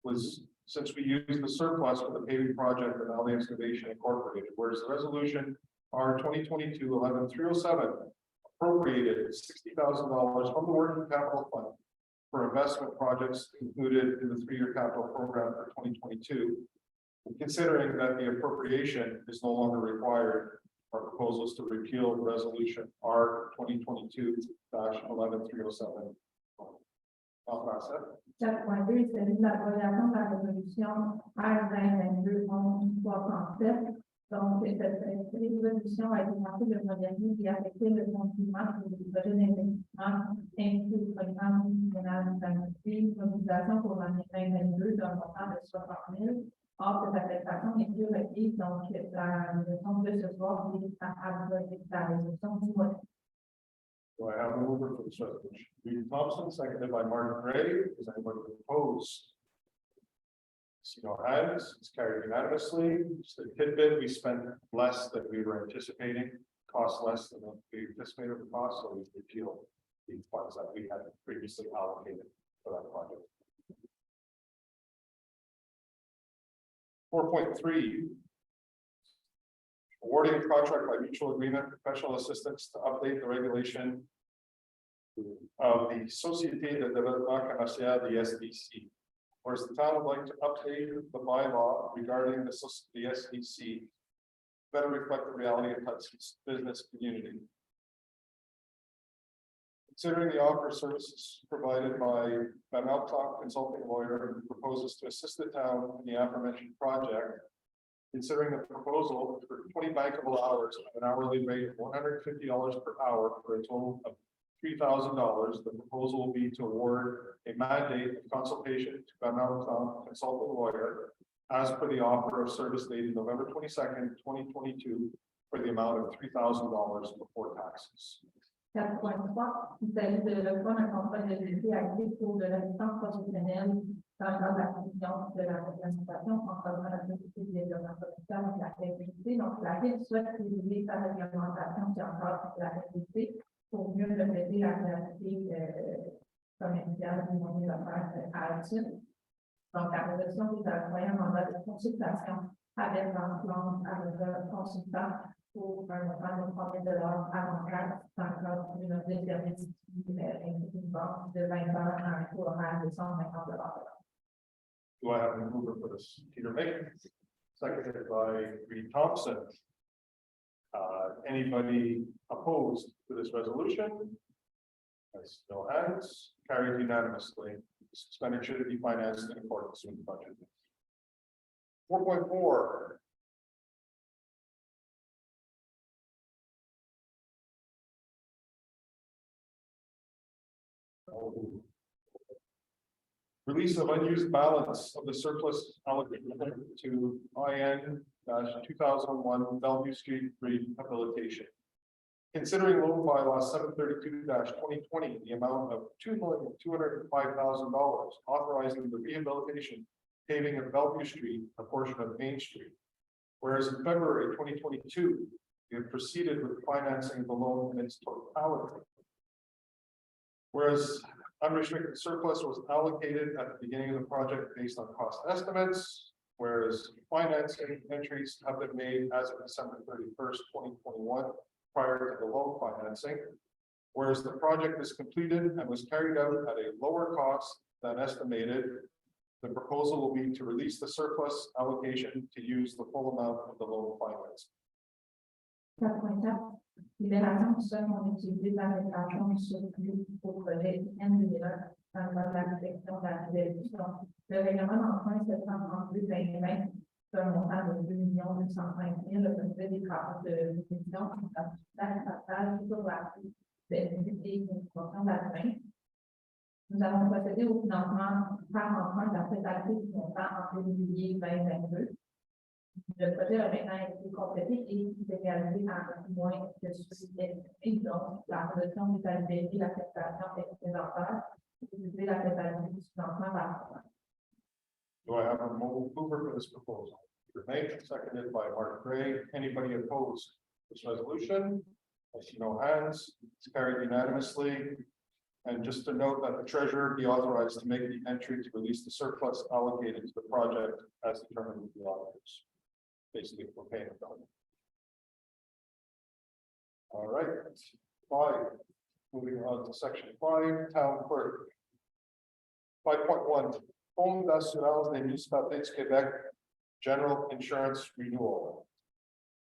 was, since we used the surplus for the paving project of Valley Excavation Incorporated, whereas the resolution R 2022-11-307 appropriated $60,000 from the working capital fund for investment projects included in the 3-year capital program for 2022. Considering that the appropriation is no longer required, our proposal is to repeal resolution R 2022-11-307. 4.2, il s'agit de l'abrogation de la résolution R 2022-11-337. Donc, cette résolution a été lancée le mois dernier qui a affecté le fonctionnement pour les projets d'investissement inclus au programme national d'industrie, mobilisation pour l'année 2022 d'un montant de 60 000. Or, cette affectation n'est plus requise, donc la résolution de ce soir vise à abroger la résolution du mois. Do I have a mover for this resolution? Reed Thompson, seconded by Martin Gray. Is anybody opposed? See no hands. It's carried unanimously. Just a tidbit, we spent less than we were anticipating, cost less than we anticipated the cost, so we repealed the funds that we had previously allocated for that project. 4.3. Awarding a contract by mutual agreement, professional assistance to update the regulation of the Société de Développement Commercial, the SDC. Whereas the town would like to update the bylaw regarding the SDC, better reflect the reality of Hudson's business community. Considering the offer of services provided by Van Alptock Consulting Lawyer, who proposes to assist the town in the aforementioned project, considering the proposal for 20 bankable hours at an hourly rate of $150 per hour for a total of $3,000, the proposal will be to award a mandate of consultation to Van Alptock Consulting Lawyer as per the offer of service dated November 22nd, 2022 for the amount of $3,000 before taxes. 4.3, il s'agit de l'octroi d'un contrat de défi actif pour de l'assistance professionnelle dans le cadre de la fusion de la représentation entre la société de développement social et la FDC. Donc, la Ville souhaite réguler sa réglementation qui encadre la FDC pour mieux refléter la réalité commerciale du monde de l'affaires à Altus. Donc, la résolution est à un mandat de consultation avec l'ensemble avec le consultant pour un montant de 3 000 à l'entrée dans le cadre d'une offre de service une vente de 20 heures à un coût horaire de 150 $. Do I have a mover for this? Peter Mick, seconded by Reed Thompson. Anybody opposed to this resolution? As no hands, carried unanimously. This expenditure to be financed in accordance with the budget. 4.4. Release of unused balance of the surplus allocated to IN-2001 Bellevue Street rehabilitation. Considering loan bylaw 732-2020, the amount of $2,205,000 authorizing the rehabilitation paving of Bellevue Street, a portion of Main Street. Whereas in February 2022, we have proceeded with financing the loan in its totality. Whereas unrestricted surplus was allocated at the beginning of the project based on cost estimates, whereas financing entries have been made as of December 31st, 2021, prior to the loan financing. Whereas the project is completed and was carried out at a lower cost than estimated, the proposal will be to release the surplus allocation to use the full amount of the loan financing. 4.4, libération du sol non utilisé par les agents du surplus au projet N2001 dans le cadre de la protection de la révolution. Le règlement d'emprunt 732-2020 sur un montant de 2,205 000 le projet des travaux de révision d'assistance sur la BNP de la fin. Nous avons procédé au financement par emprunt de la totalité du montant en février 2022. Le projet a maintenant été complété et réalisé en moins de succès. Et donc, la résolution est à libérer l'acceptation excédentaire et utiliser la totalité du financement par emprunt. Do I have a mover for this proposal? Peter May, seconded by Mark Gray. Anybody opposed to this resolution? I see no hands. It's carried unanimously. And just to note that the treasurer be authorized to make the entry to release the surplus allocated to the project as determined with the auditors. Basically, we're paying it down. All right, 5. Moving on to section 5, town clerk. 5.1, Fonds d'assurance des municipalités du Québec, general insurance renewal.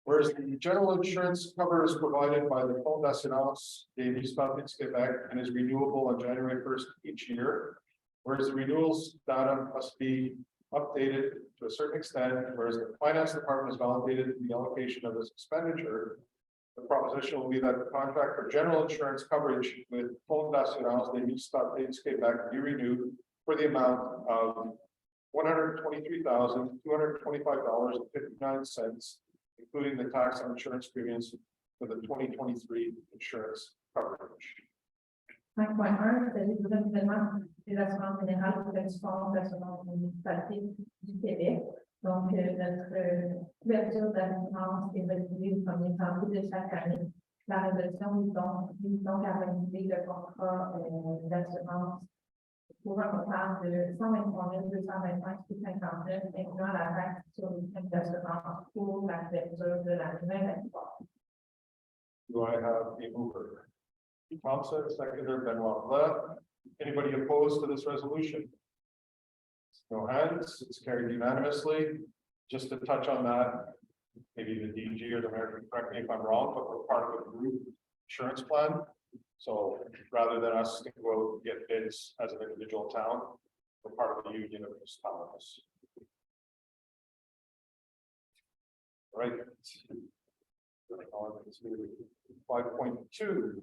Whereas the general insurance cover is provided by the Fonds d'assurance des municipalités du Québec and is renewable on January 1st each year. Whereas the renewals data must be updated to a certain extent, whereas the finance department has validated the allocation of this expenditure. The proposition will be that the contract for general insurance coverage with Fonds d'assurance des municipalités du Québec be renewed for the amount of $123,225.59, including the tax on insurance premiums for the 2023 insurance coverage. 5.1, c'est le renouvellement des assurances générales pour le fonds d'assurance municipalité du Québec. Donc, notre couverture d'assurance est renouvelée au 1er janvier de chaque année. La résolution vise donc à renouveler le contrat d'assurance pour un montant de 123 225,59, incluant la taxe sur les primes d'assurance pour la couverture de la nouvelle assurance. Do I have a mover? Thompson, seconder Benoit Blais. Anybody opposed to this resolution? No hands, it's carried unanimously. Just to touch on that, maybe the DG or the mayor can correct me if I'm wrong, but we're part of a group insurance plan. So rather than us to go out and get bids as an individual town, we're part of the union of municipalities. Right. On to 5.2.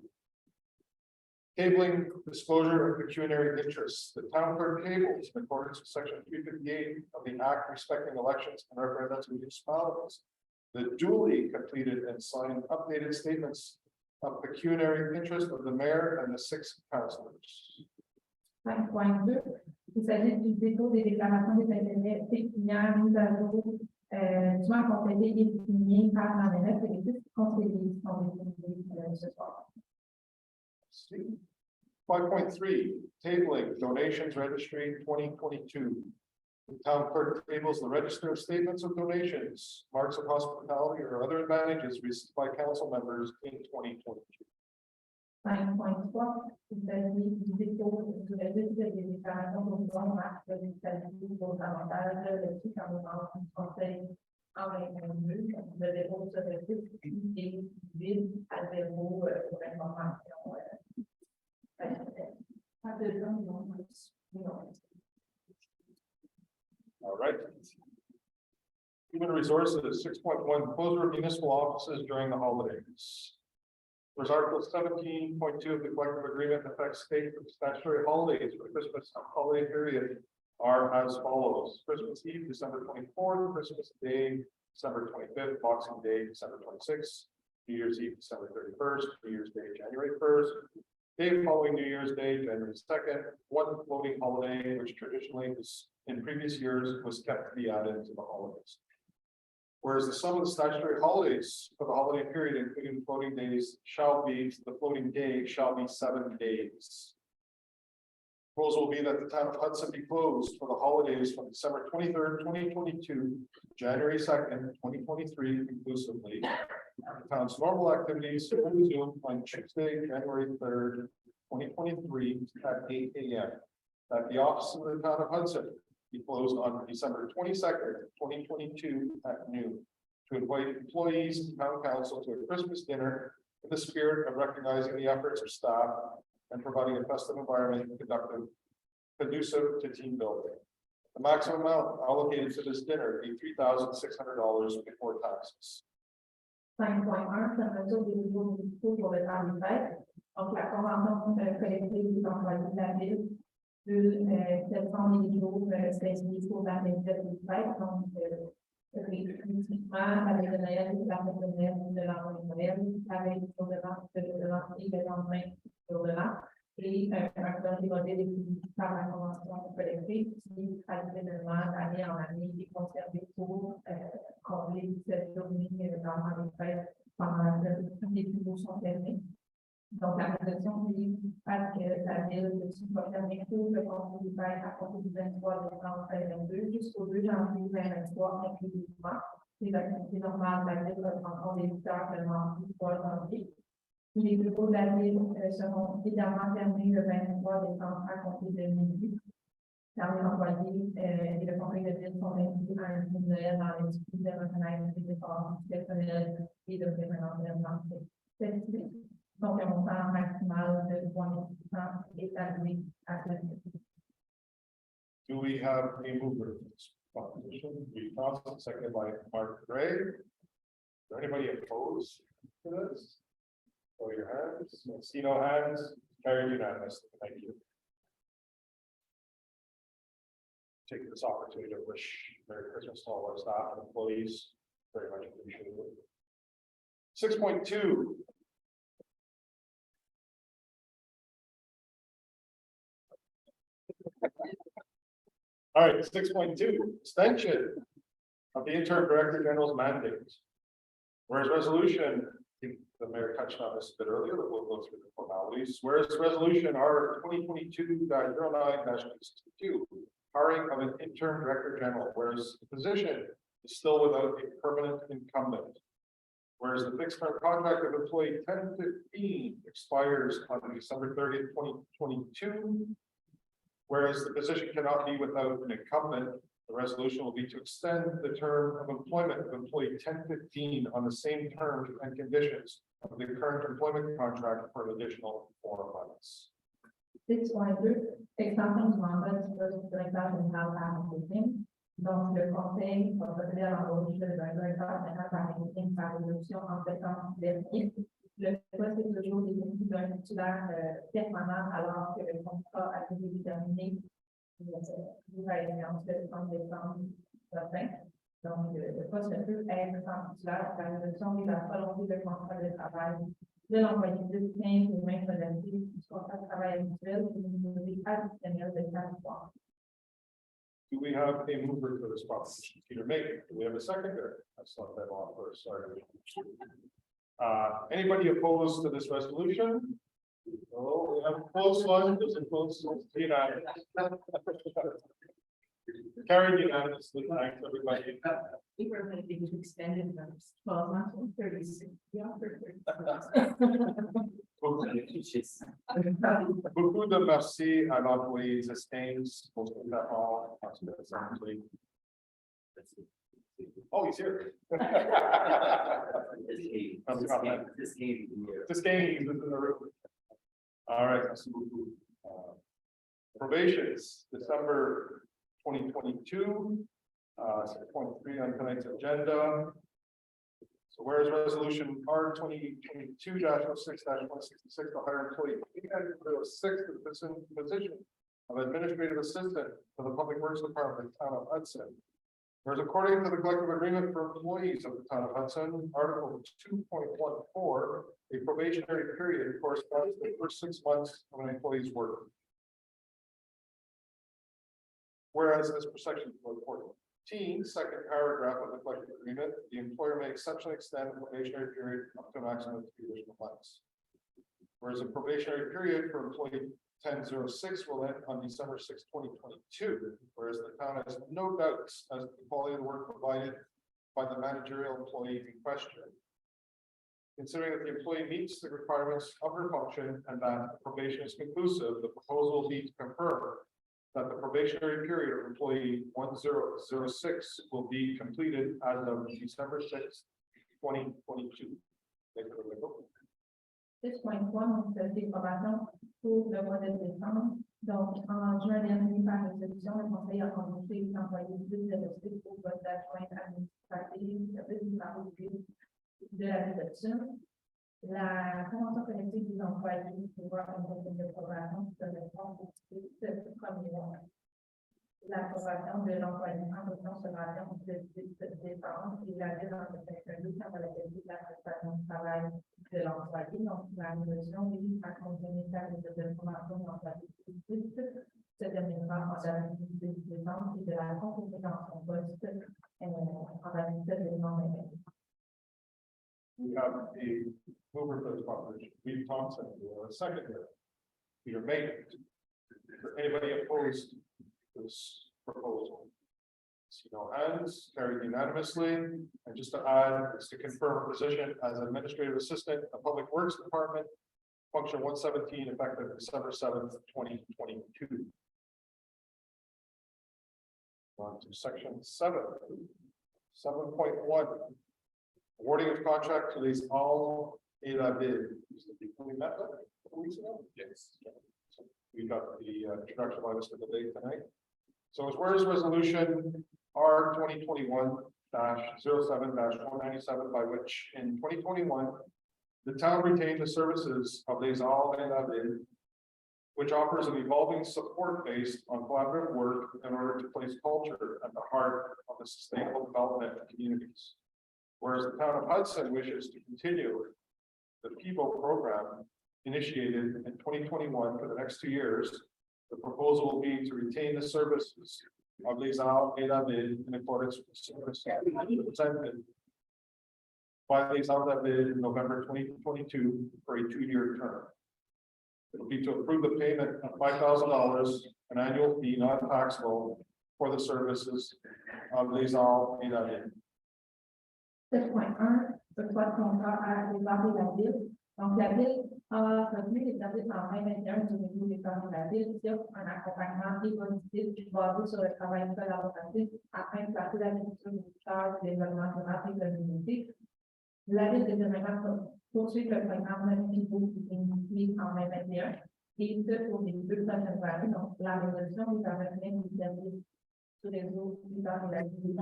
Tabling disclosure of pecuniary interests. The town clerk tables in accordance with section 358 of the Act respecting elections and referendums in municipalities. The duly completed and signed updated statements of pecuniary interest of the mayor and the 6 councillors. 5.2, il s'agit du dépôt des déclarations des intérêts pécuniaires mises à jour, souvent complétées et signées par la mairesse et les 6 conseillers qui sont désignés ce soir. 5.3, tabling donations registry 2022. The town clerk tables the register of statements of donations, marks of hospitality, or other advantages received by council members in 2022. 5.3, il s'agit du dépôt du registre des déclarations de dons, marques de municipalité pour avantages reçus quand les membres du conseil en 2022. Le dépôt de ce registre est vide à 0 pour information. All right. Human resources 6.1, closure of municipal offices during the holidays. Whereas Article 17.2 of the collective agreement affects state statutory holidays for the Christmas holiday period are as follows: Christmas Eve, December 24th, Christmas Day, December 25th, Boxing Day, December 26th, New Year's Eve, December 31st, New Year's Day, January 1st, day following New Year's Day, January 2nd, one floating holiday, which traditionally was in previous years was kept to be added to the holidays. Whereas the sum of the statutory holidays for the holiday period, including floating days, the floating day shall be 7 days. Proposal will be that the town of Hudson be closed for the holidays from December 23rd, 2022, January 2nd, 2023, inclusively. The town's normal activities will resume on Tuesday, January 3rd, 2023 at 8 a.m. That the office of the town of Hudson be closed on December 22nd, 2022 at noon to invite employees and town council to a Christmas dinner in the spirit of recognizing the efforts of staff and providing a festive environment conducive to team building. The maximum amount allocated to this dinner be $3,600 before taxes. 5.1, c'est un mesure des nouveaux municipaux pour le temps des fêtes. Donc, la convention collective des employés de la ville, quels sont les jours spécifiques pour la fête des fêtes. Donc, effectivement, avec le Noël, la fête de Noël, de l'an de Noël, avec le jour de l'an et le lendemain jour de l'an. Et et un projet modèle défini par la convention collective qui, traditionnellement, d'année en année, est conservé pour combler cette journée dans les fêtes pendant que tous les bureaux sont fermés. Donc, la résolution dit à ce que la ville soit fermée pour le conseil des fêtes à compter du 23 décembre 2022 jusqu'au 2 janvier 2023 inclusivement. Les activités normales de la ville reprendront des visiteurs seulement le 3 janvier. Les bureaux de la ville seront également fermés le 23 décembre à compter de midi. Car les employés et le conseil de ville sont invités à un dîner de Noël dans l'esprit de reconnaître les efforts personnels et de faire un environnement festif. Donc, un montant maximal de 3 000 est alloué à cette activité. Do we have a mover for this proposition? We Thompson, seconded by Mark Gray. Is there anybody opposed to this? Show your hands. See no hands. Carried unanimously. Thank you. Take this opportunity to wish Merry Christmas to all our staff and employees. Very much appreciated. 6.2. All right, 6.2, extension of the interim director general's mandate. Whereas resolution, I think the mayor touched on this a bit earlier, but we'll go through the formalities. Whereas resolution R 2022-09-62, hiring of an interim director general, whereas the position is still without a permanent incumbent. Whereas the fixed term contract of employee 1015 expires on December 30th, 2022. Whereas the position cannot be without an incumbent, the resolution will be to extend the term of employment of employee 1015 on the same terms and conditions of the current employment contract for an additional 4 months. 6.2, extension du mandat du directeur général par intérim. Donc, le conseil va procéder à l'embauche d'un directeur général par intérim par résolution en septembre dernier. Le poste est toujours défini d'un titulaire permanent alors que le contrat a été déterminé va être en décembre prochain. Donc, le poste ne peut être sans titulaire. La résolution vise à prolonger le contrat de travail de l'employé de 15 ou 20 modalités du contrat de travail habituel et une durée additionnelle de 4 mois. Do we have a mover for this proposition? Peter May. Do we have a seconder? Let's let them off first. Sorry. Anybody opposed to this resolution? Oh, we have a close one. There's a close one. Carried unanimously. Thanks, everybody. We were going to extend it from 12 months to 36. Beaucoup de merci à l'employé Sustains. Oh, he's here. This game is in the room. All right. Probations, December 2022. 6.3 on tonight's agenda. So whereas resolution R 2022-06-166 to hire employee 806 to the position of administrative assistant for the Public Works Department, Town of Hudson. Whereas according to the collective agreement for employees of the Town of Hudson, Article 2.14, a probationary period corresponds to the first 6 months of an employee's work. Whereas as per section 14, second paragraph of the collective agreement, the employer may exceptionally extend the probationary period up to a maximum of 2 additional months. Whereas a probationary period for employee 1006 will end on December 6, 2022, whereas the town has no doubts as to the quality of the work provided by the managerial employee in question. Considering that the employee meets the requirements of her function and that probation is conclusive, the proposal will be to confirm that the probationary period of employee 1006 will be completed as of December 6, 2022. Thank you. 6.3, donc c'est probation pour le mois de décembre. Donc, en juin dernier, par résolution, le conseil a embauché l'employé 1006 pour poste d'adjoint administratif de la résolution. La convention collective des employés prévoit une période de probation qui correspond au premier mois. La probation de l'employé en fonction sera le 10 décembre et la ville en effet un doute à la qualité de la prestation de travail de l'employé, donc la résolution vise à contenir les informations dans la publicité, se terminera en date du décembre et de la compétence en poste en réalité de non. We have a mover for this proposition, Reed Thompson, a second here. Peter May. Is there anybody opposed to this proposal? See no hands, carried unanimously, and just to add, is to confirm a position as administrative assistant of Public Works Department, function 117, effective December 7th, 2022. On to section 7.1. Awarding of contract to these all ADA bid. We met them a couple weeks ago? Yes. So we got the introduction by Mr. Debate tonight. So as whereas resolution R 2021-07-197, by which in 2021, the town retained the services of these all ADA bid, which offers an evolving support based on collaborative work in order to place culture at the heart of the sustainable development of communities. Whereas the town of Hudson wishes to continue the PIVO program initiated in 2021 for the next 2 years, the proposal will be to retain the services of Les Bid in accordance with the service presented by Les Bid in November 2022 for a 2-year term. It will be to approve the payment of $5,000, an annual fee non-taxable for the services of Les Bid. 7.1, le droit de contrat à l'évaluer la ville. Donc, la ville a retenu les services en 2021 du niveau des parents de la ville sur un accompagnement évolutif basé sur le travail collaboratif afin de placer la ministre du charge du développement durable et de la communauté. La ville de Réunion poursuit le programme PIVO qui est initié en 2021 et ce pour les 2 prochaines années. Donc, la résolution est à retenir du service sur les autres dans la ville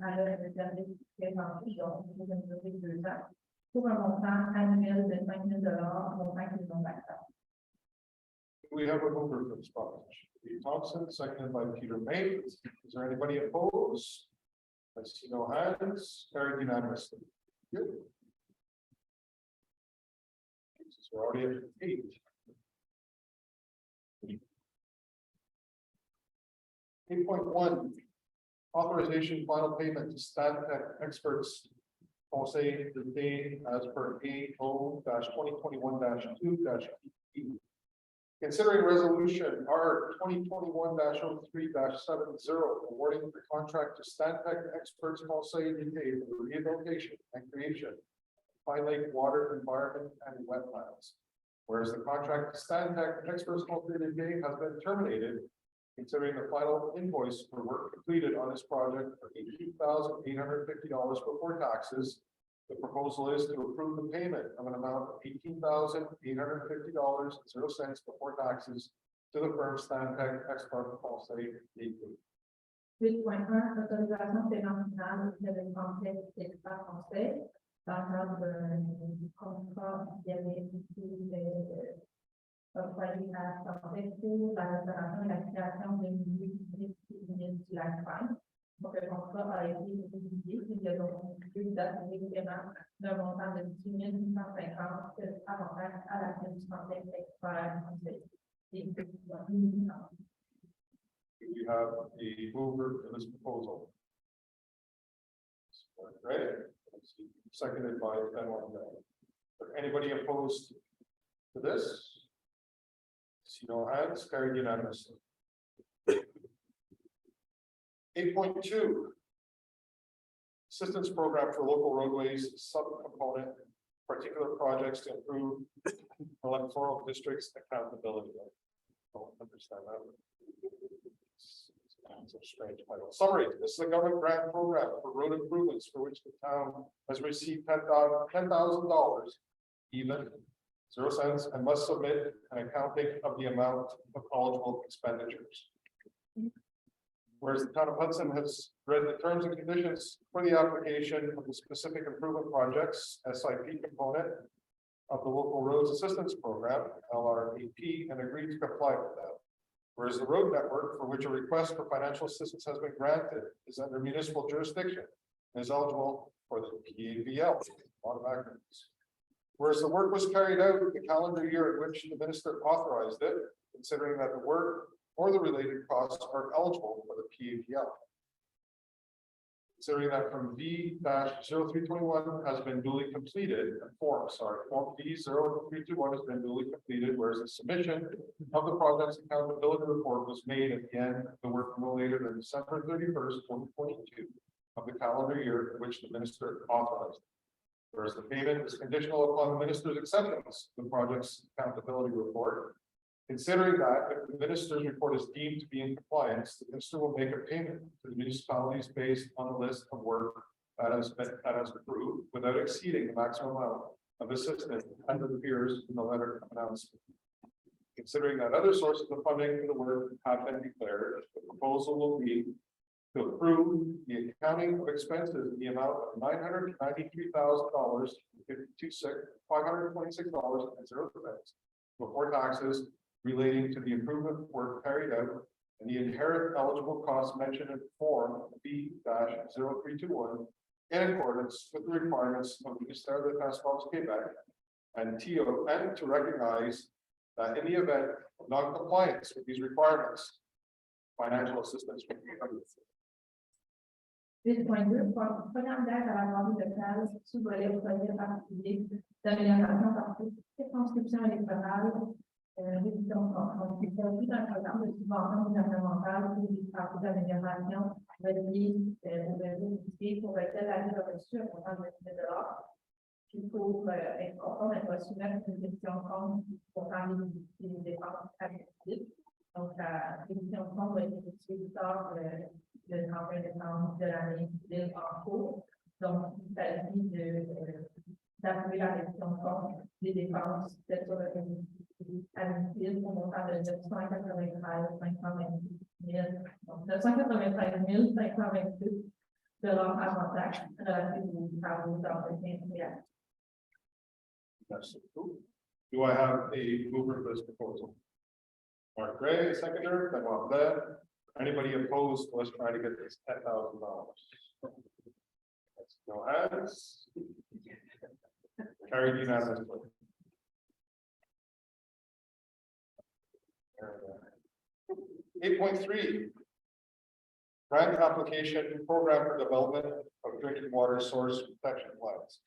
à l'heure de service présenté, donc une durée de 2 ans, pour un montant annuel de 5 000 montant qu'ils ont d'acteur. We have a mover for this proposition. Reed Thompson, seconded by Peter May. Is there anybody opposed? I see no hands, carried unanimously. Good. We're already at 8. Eight point one, authorization final payment to Stantec experts, conseil de as per AO-2021-2-E. Considering resolution R 2021-03-70, awarding the contract to Stantec experts, conseil de for the rehabilitation and creation of Pine Lake water, environment, and wetlands. Whereas the contract to Stantec experts, conseil de has been terminated, considering the final invoice for work completed on this project for $18,850 before taxes. The proposal is to approve the payment of an amount of $18,850.00 before taxes to the firm Stantec Expert Conseil. 8.1, autorisation financière de l'entrée d'expert conseil dans le cadre du contrat qui avait été octroyé à Santé pour la restauration et la création de milieux du lac Pine. Donc, le contrat a été publié, il y a donc une date de paiement d'un montant de 10 850 avantages à la fin du Santé Expert Conseil. We have a mover for this proposal. Right, seconded by Ben. Anybody opposed to this? See no hands, carried unanimously. 8.2. Assistance program for local roadways, subcomponent, particular projects to improve electoral districts accountability. I don't understand that. It's a strange title. Summary: this is a government grant program for road improvements for which the town has received $10,000, even 0 cents, and must submit an accounting of the amount of eligible expenditures. Whereas the town of Hudson has read the terms and conditions for the application of the specific improvement projects SIP component of the local roads assistance program LRAP and agreed to comply with that. Whereas the road network for which a request for financial assistance has been granted is under municipal jurisdiction and is eligible for the PAVL. A lot of acronyms. Whereas the work was carried out the calendar year at which the minister authorized it, considering that the work or the related costs are eligible for the PAPL. Considering that from V-0321 has been duly completed, form V-0321 has been duly completed, whereas the submission of the project's accountability report was made at the end of the work no later than December 31st, 2022 of the calendar year at which the minister authorized. Whereas the payment is conditional upon the minister's acceptance of the project's accountability report. Considering that if the minister's report is deemed to be in compliance, the minister will make a payment to the municipalities based on the list of work that has approved without exceeding the maximum amount of assistance as it appears in the letter of announcement. Considering that other sources of funding for the work have been declared, the proposal will be to approve the accounting of expenses in the amount of $993,000, $526.00 before taxes relating to the improvement work carried out and the inherent eligible costs mentioned in form B-0321 in accordance with the requirements of the Ministère des Transports Québec and TO, and to recognize that in the event of non-compliance with these requirements, financial assistance will be provided. 8.2, programme d'aide à la grande locale sous volet projet particulier d'amélioration par circonscription électorale, révision d'un programme de subvention gouvernementale pour les travaux d'amélioration reliés au réseau routier pour lequel la ville a reçu un montant de 10 000 $. Il faut être conforme, elle doit soumettre une révision de compte pour faire les dépenses habituelles. Donc, la révision de compte va être effectuée tard le 31 décembre de l'année en cours. Donc, il s'agit d'appuyer la révision de compte des dépenses faites sur le réseau habituel pour montant de 993 528 $, avant taxe relatifs aux travaux d'entretien immédiat. That's approved. Do I have a mover for this proposal? Mark Gray, seconder, Benoit Blair. Anybody opposed to us trying to get this $10,000? No hands. Carried unanimously. 8.3. Grant application program for development of drinking water source protection plans.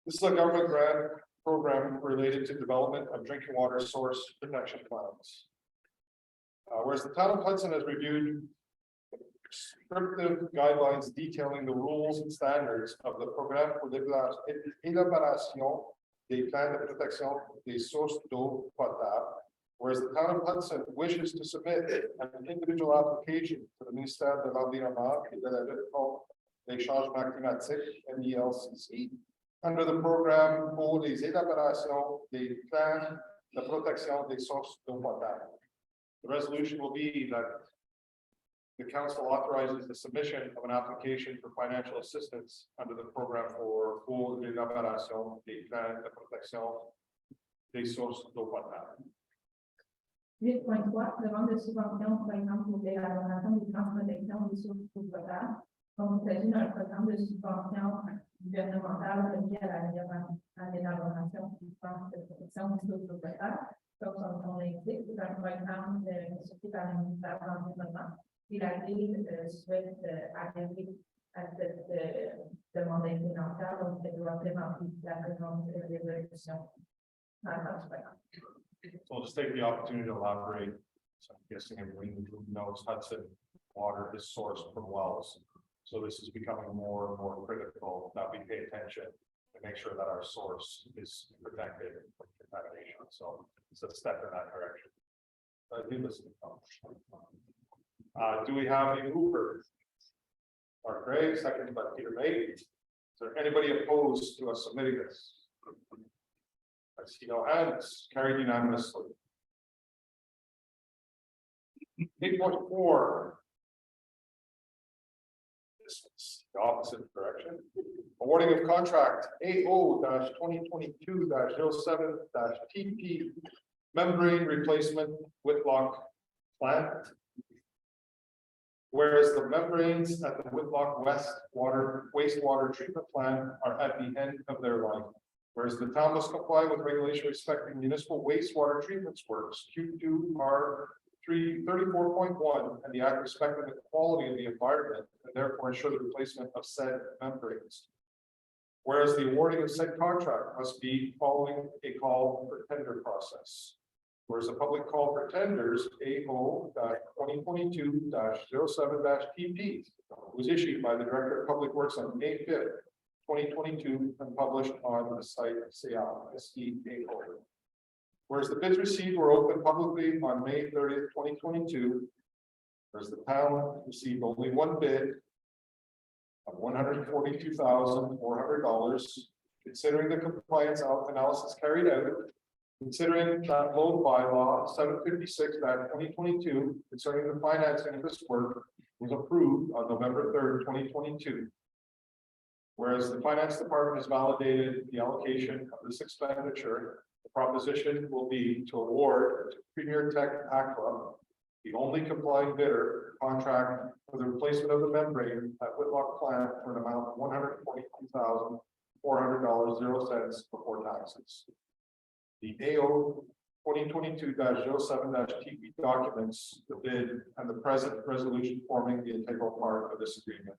This is a government grant program related to development of drinking water source protection plans. Whereas the town of Hudson has reviewed prescriptive guidelines detailing the rules and standards of the Programme pour l'élaboration des plans de protection des sources d'eau potable. Whereas the town of Hudson wishes to submit an individual application to the Ministère de l'Environnement et de la lutte contre les changements climatiques, MELCC, under the Programme pour les élaborations des plans de protection des sources d'eau potable. The resolution will be that the council authorizes the submission of an application for financial assistance under the Programme pour l'élaboration des plans de protection des sources d'eau potable. 8.3, demande de subvention pour exemple pour l'élaboration des plans de protection des sources d'eau potable. Donc, il s'agit d'un programme de subvention gouvernementale relié à l'élaboration des plans de protection des sources d'eau potable. Comme son nom l'indique, c'est un programme soutenu par le ministère de l'Environnement. Et la ville souhaite adhérer à cette demande financière, donc elle doit présenter la présente résolution. So I'll just take the opportunity to elaborate. So I'm guessing everyone knows Hudson water is sourced from wells. So this is becoming more and more critical that we pay attention to make sure that our source is protected from contamination. So it's a step in that direction. Do we have a mover? Mark Gray, second by Peter May. Is there anybody opposed to us submitting this? I see no hands. Carried unanimously. 8.4. This is the opposite direction. Awarding of contract AO-2022-07-TP membrane replacement Whitlock plant. Whereas the membranes at the Whitlock wastewater treatment plant are at the end of their life. Whereas the town must comply with regulation respecting municipal wastewater treatment works, Q2R 34.1, and the act respecting the quality of the environment, and therefore ensure the replacement of said membranes. Whereas the awarding of said contract must be following a call for tender process. Whereas a public call for tenders, AO.2022-07-PP, was issued by the Director of Public Works on May 5th, 2022, and published on the site SEA. Whereas the bids received were opened publicly on May 30th, 2022. Whereas the town received only one bid of $142,400, considering the compliance analysis carried out, considering that loan bylaw 756-2022 concerning the financing of this work was approved on November 3rd, 2022. Whereas the finance department has validated the allocation of this expenditure, the proposition will be to award to Premier Tech Aqua, the only complying bidder, contract for the replacement of the membrane at Whitlock plant for an amount of $142,400.00 before taxes. The AO 2022-07-TP documents the bid and the present resolution forming the integral part of this agreement.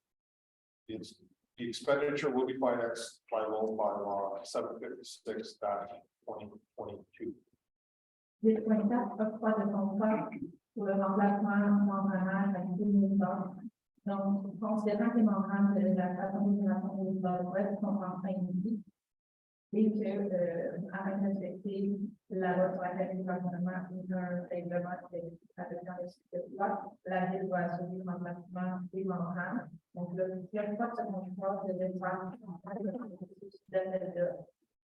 The expenditure will be financed by loan bylaw 756-2022. Les points 4 octroi de contrat pour le remplacement membranaire à l'unité militaire. Donc, considérant que les membranes de la station d'isolation militaire ouest sont en fin de vie et que, afin de respecter la loi sur laquelle le gouvernement et un règlement qui est adopté dans le site de loi, la ville doit assurer le remplacement des membranes. Donc, le directeur de ce contrat devait faire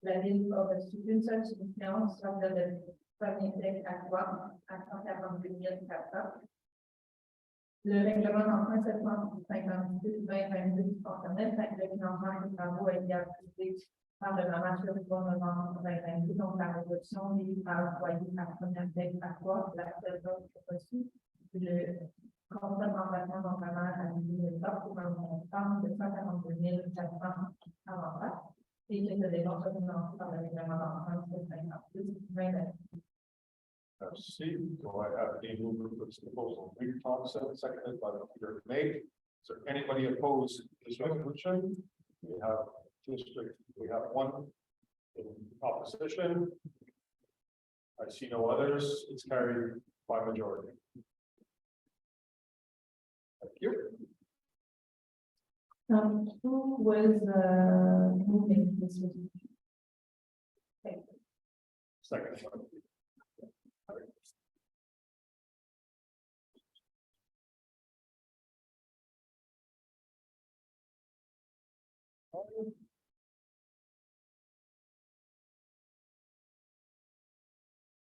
la ville a reçu une seule soumission, soit de premier texte à quoi à 142 400. Le règlement d'emprunt 756-2022 concernait le financement des travaux a été approuvé par le marché du 3 novembre 2022. Donc, la réduction des employés à première texte à quoi la seule offre reçue, le contrat de remplacement d'emprunt à l'unité pour un montant de 142 400 avant ça. Et que ce débat soit financé par le règlement d'emprunt 756-2022. Merci. Do I have any mover for this proposal? Peter Thompson, seconded by Peter May. Is there anybody opposed to this resolution? We have one in opposition. I see no others. It's carried by majority. Thank you. Who was moving this resolution? Second.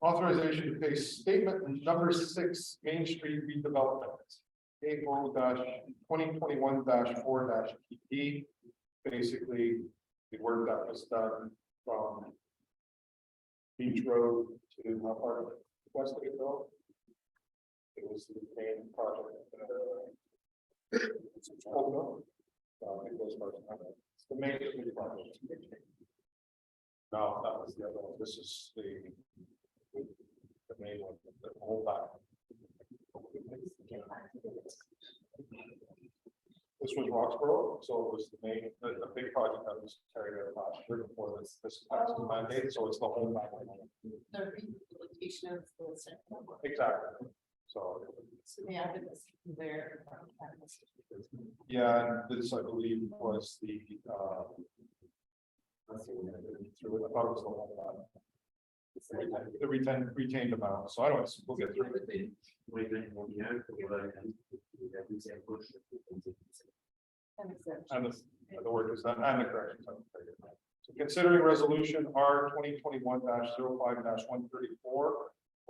Authorization to pay statement number 6 Main Street redevelopment. AO-2021-4-TP. Basically, the work that was done from Beach Road to how far west did it go? It was the main project. It goes far. It's the main project. No, that was the other one. This is the main one, the whole back. This was Roxborough, so it was the main, the big project that was carried out last year before this tax was mandated, so it's the whole back. The rehabilitation of the center. Exactly. So they added this there. yeah, and this I believe was the let's see, through it. I thought it was the whole lot. The retained amount. So anyways, we'll get through it. And the word is that and the corrections. So considering resolution R 2021-05-134,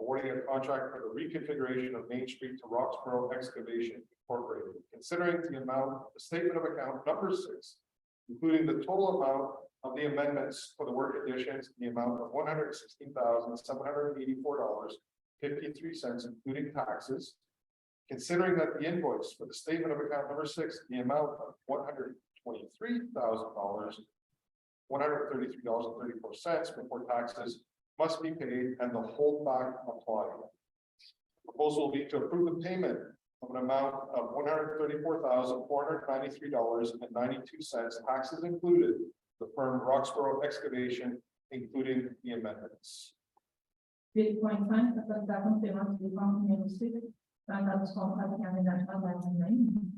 awarding a contract for the reconfiguration of Main Street to Roxborough Excavation Incorporated, considering the amount, the statement of account number 6, including the total amount of the amendments for the work additions in the amount of $116,784.53, including taxes. Considering that the invoice for the statement of account number 6, the amount of $123,000 $133.34 before taxes must be paid and the holdback applied. Proposal will be to approve the payment of an amount of $134,493.92, taxes included, the firm Roxborough Excavation, including the amendments. 8.5, autorisation de paiement des dépenses numéro 6 dans le cadre du contrat d'aménagement de la commune.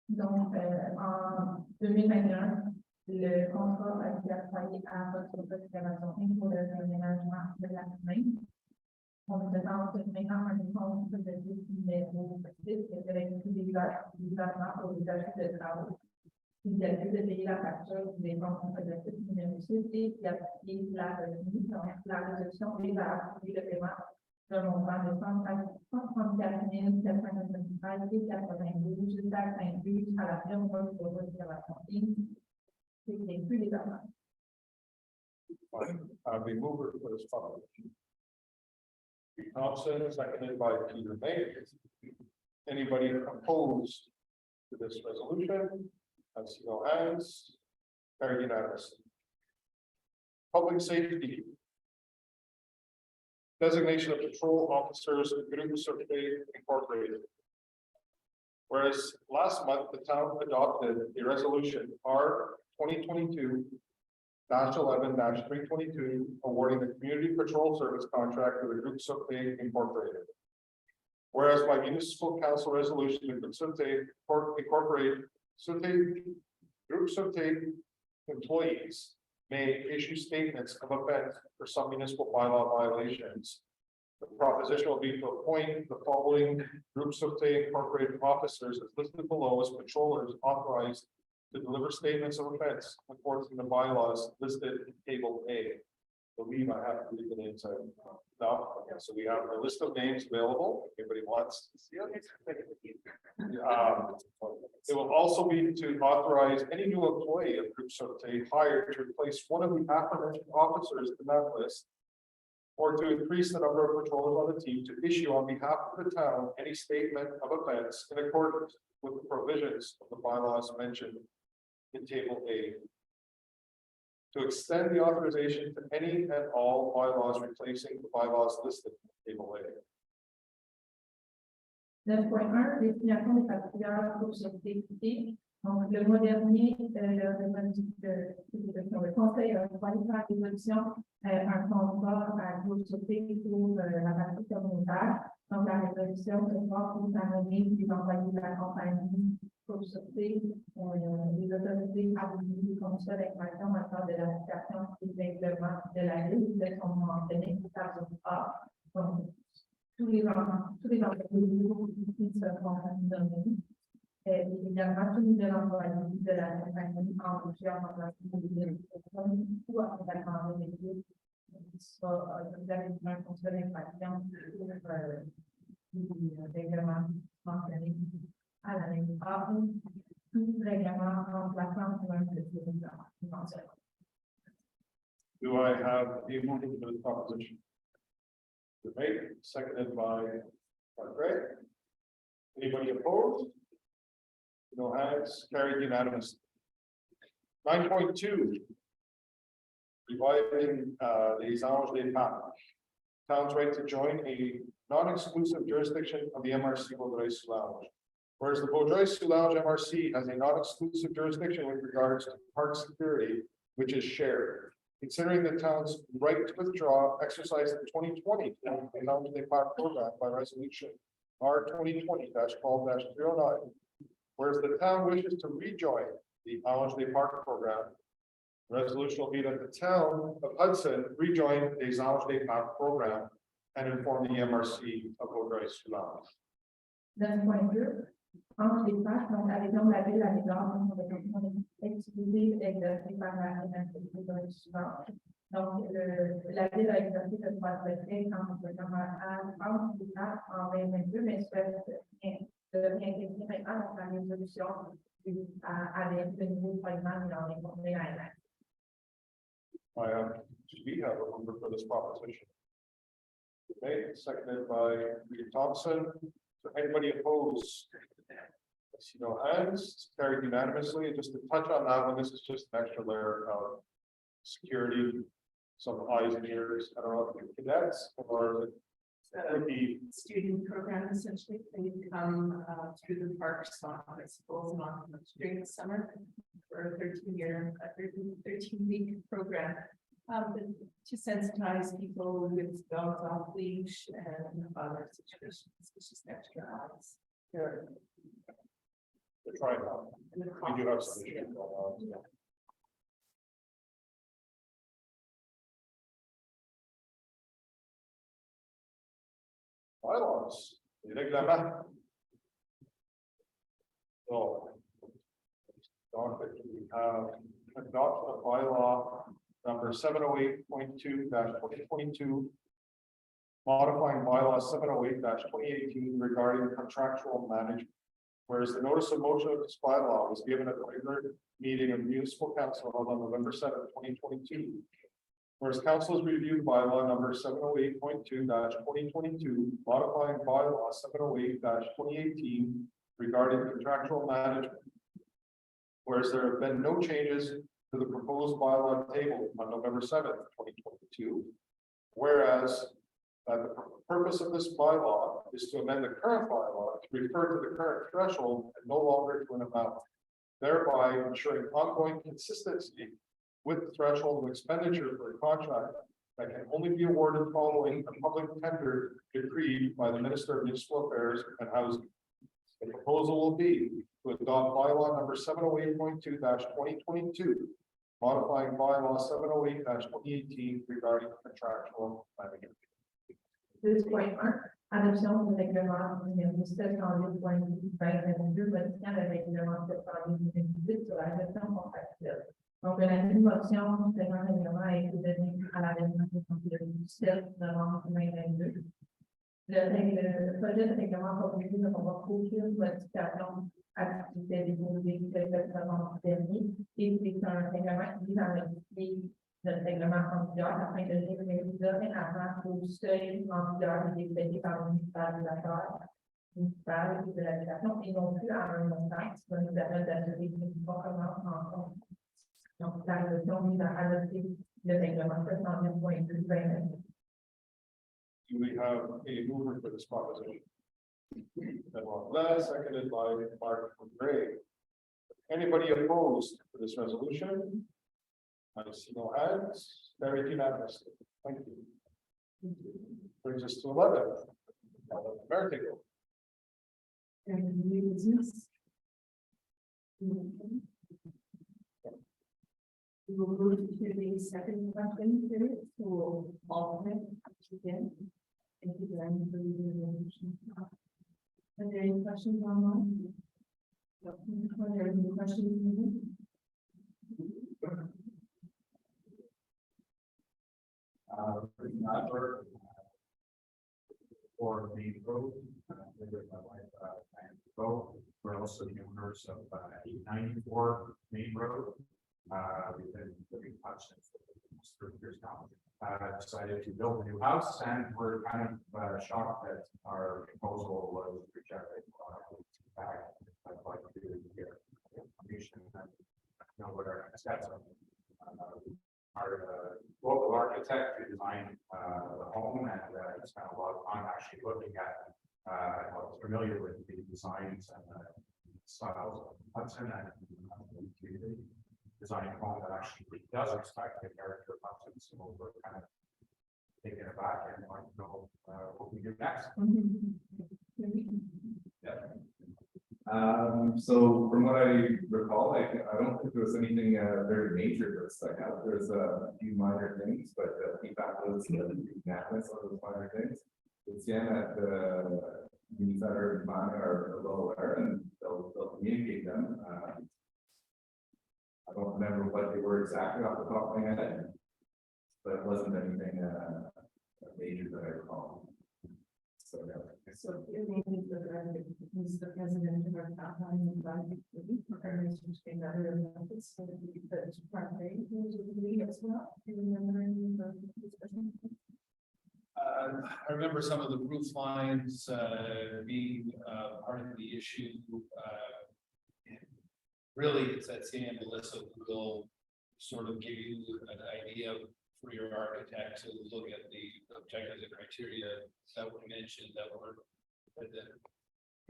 Donc, en 2021, le contrat a été attribué à votre excavation pour le aménagement de la commune. On présente maintenant un compte de numéro 6 qui est récupéré des gouvernements pour les achats de travaux. Il y a lieu de payer la facture des comptes de numéro 6 et il y a la revenu. Donc, la résolution vise à appuyer le paiement d'un montant de 134 495 et 92 jusqu'à inclus à la firme pour l'observation. C'est inclus les amendes. The mover for this proposition. Pete Thompson, seconded by Peter May. Anybody opposed to this resolution? I see no hands. Carried unanimously. Public safety. Designation of patrol officers, Group Survey Incorporated. Whereas last month, the town adopted a resolution R 2022-11-322, awarding the community patrol service contract to the Group Survey Incorporated. Whereas by municipal council resolution, the Group Survey Incorporated Group Survey employees may issue statements of offense for some municipal bylaw violations. The proposition will be to appoint the following Groups of Incorporated officers as listed below as patrollers authorized to deliver statements of offense according to the bylaws listed in Table A. I believe I have to read the names out. No, okay, so we have a list of names available. If anybody wants to see it. It will also be to authorize any new employee of Groups of hired to replace one of the aforementioned officers in that list, or to increase the number of patrollers on the team to issue on behalf of the town any statement of offense in accordance with the provisions of the bylaws mentioned in Table A. To extend the authorization to any and all bylaws replacing the bylaws listed in Table A. 9.1, destination des particulières pour sécurité. Donc, le mois dernier, le conseil a envoyé par résolution un contrat à groupe sauté pour la partie communautaire. Donc, la résolution se voit pour s'amener des employés de la compagnie pour sauter les autorités à des conditions d'information en matière de l'application des règlements de la liste qui sont mentionnés par le A. Donc, tous les employés qui seront nommés. Et également, tous les employés de la compagnie en plusieurs employés ou accompagnement de métier qui soit avec un conseil d'information des règlements mentionnés à la ligne A, tout règlement remplaçant pour un petit mentionné. Do I have a motion for this proposition? Made, seconded by Greg. Anybody opposed? No hands, carried unanimously. 9.2. Reviving les Anges des Papes. Town's right to join a non-exclusive jurisdiction of the MRC Vaudreuil-Soulanges. Whereas the Vaudreuil-Soulanges MRC has a non-exclusive jurisdiction with regards to park security, which is shared. Considering the town's right to withdraw, exercised in 2020, the Anges des Papes program by resolution R 2020-12-309. Whereas the town wishes to rejoin the Anges des Papes program, resolution will be that the town of Hudson rejoin the Anges des Papes program and inform the MRC of Vaudreuil-Soulanges. 9.2. Entre les parcs, donc la région de la ville, la région exclusive exercée par la suivante. Donc, la ville a exercé ce droit de retrait en 2022, mais souhaite réintégrer maintenant la résolution avec le nouveau paiement et en informer la MS. We have a member for this proposition. Okay, seconded by Peter Thompson. So anybody opposed? I see no hands, carried unanimously. And just to touch on that one, this is just an extra layer of security, some eyes and ears, I don't know if the cadets or would be Student program essentially, they come through the parks on high schools and on during the summer for a 13-week program. To sensitize people with dogs off leash and other situations, it's just extra eyes. they're trying out. And the We do have some costs, issues going on. Bylaws, les règlements. So. Donc, we have adoption of bylaw number 708.2-2022. Modifying bylaw 708-2018 regarding contractual management. Whereas the notice of motion of this bylaw was given at the regular meeting of municipal council held on November 7th, 2022. Whereas council has reviewed bylaw number 708.2-2022, modifying bylaw 708-2018 regarding contractual management. Whereas there have been no changes to the proposed bylaw table on November 7th, 2022. Whereas the purpose of this bylaw is to amend the current bylaw to refer to the current threshold and no longer to an amount, thereby ensuring ongoing consistency with the threshold of expenditure for a contract that can only be awarded following a public tender decreed by the Minister of Municipal Affairs and Housing. The proposal will be to adopt bylaw number 708.2-2022, modifying bylaw 708-2018 regarding contractual management. 2.1, adoption du règlement numéro 708.2022, modifiant le règlement 708 sur la gestion contractuelle. Donc, la nouvelle motion de règlement a été donnée à la réglementation du 7 novembre 2022. Le projet de règlement proposé ne comporte aucune modification à l'activité déposée le 7 novembre dernier et c'est un règlement qui vise à modifier notre règlement en vigueur afin de réunir dorénavant au seuil en vigueur décidé par le ministère des Affaires municipales et de l'habitation et non plus à un montant qui va nous permettre d'assurer une conformance en compte. Donc, la résolution vise à adopter le règlement 709.2. Do we have a mover for this proposition? Benoit Blais, seconded by Mark Gray. Anybody opposed to this resolution? I see no hands. Carried unanimously. Thank you. Brings us to 11. Vertigo. And new business. We will move to the second question period to alternate again. Thank you very much for the resolution. Are there any questions online? No. Are there any questions? For the road, we're also the owners of 894 Main Road. We've been living much since almost 30 years now. Decided to build a new house, and we're kind of shocked that our proposal was rejected. I'd like to get information and know what our next steps are. Our local architect who designed the home, and spent a lot of time actually looking at. I was familiar with the designs and styles of Hudson, and designing a home that actually does respect the character of Hudson. So we're kind of taking it back and want to know what we do next. Yeah. So from what I recall, I don't think there was anything very major that stuck out. There's a few minor things, but feedback was unanimous on those minor things. It's that means that are mine are well aware and they'll communicate them. I don't remember what they were exactly off the top of my head, but it wasn't anything major that I recall. So yeah. So your name is the president of our outline advisory committee for Mr. Spinner and Memphis, so the primary as well. Do you remember any of the discussion? I remember some of the roof lines being part of the issue. Really, it's that Sandy and Melissa who will sort of give you an idea for your architect to look at the objectives and criteria that were mentioned that the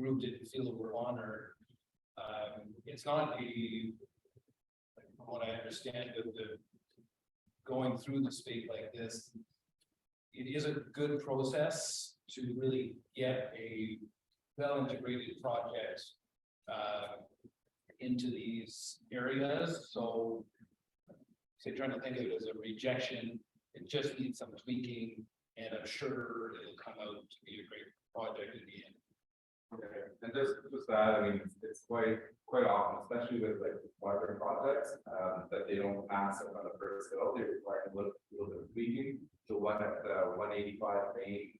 group didn't feel were honored. It's not from what I understand of the going through the space like this, it is a good process to really get a well-integrated project into these areas. So trying to think of it as a rejection, it just needs some tweaking, and I'm sure it'll come out to be a great project in the end. Okay, and just that, I mean, it's quite often, especially with like larger projects, that they don't pass it on the first go. They require a little bit of tweaking. So one at 185 Main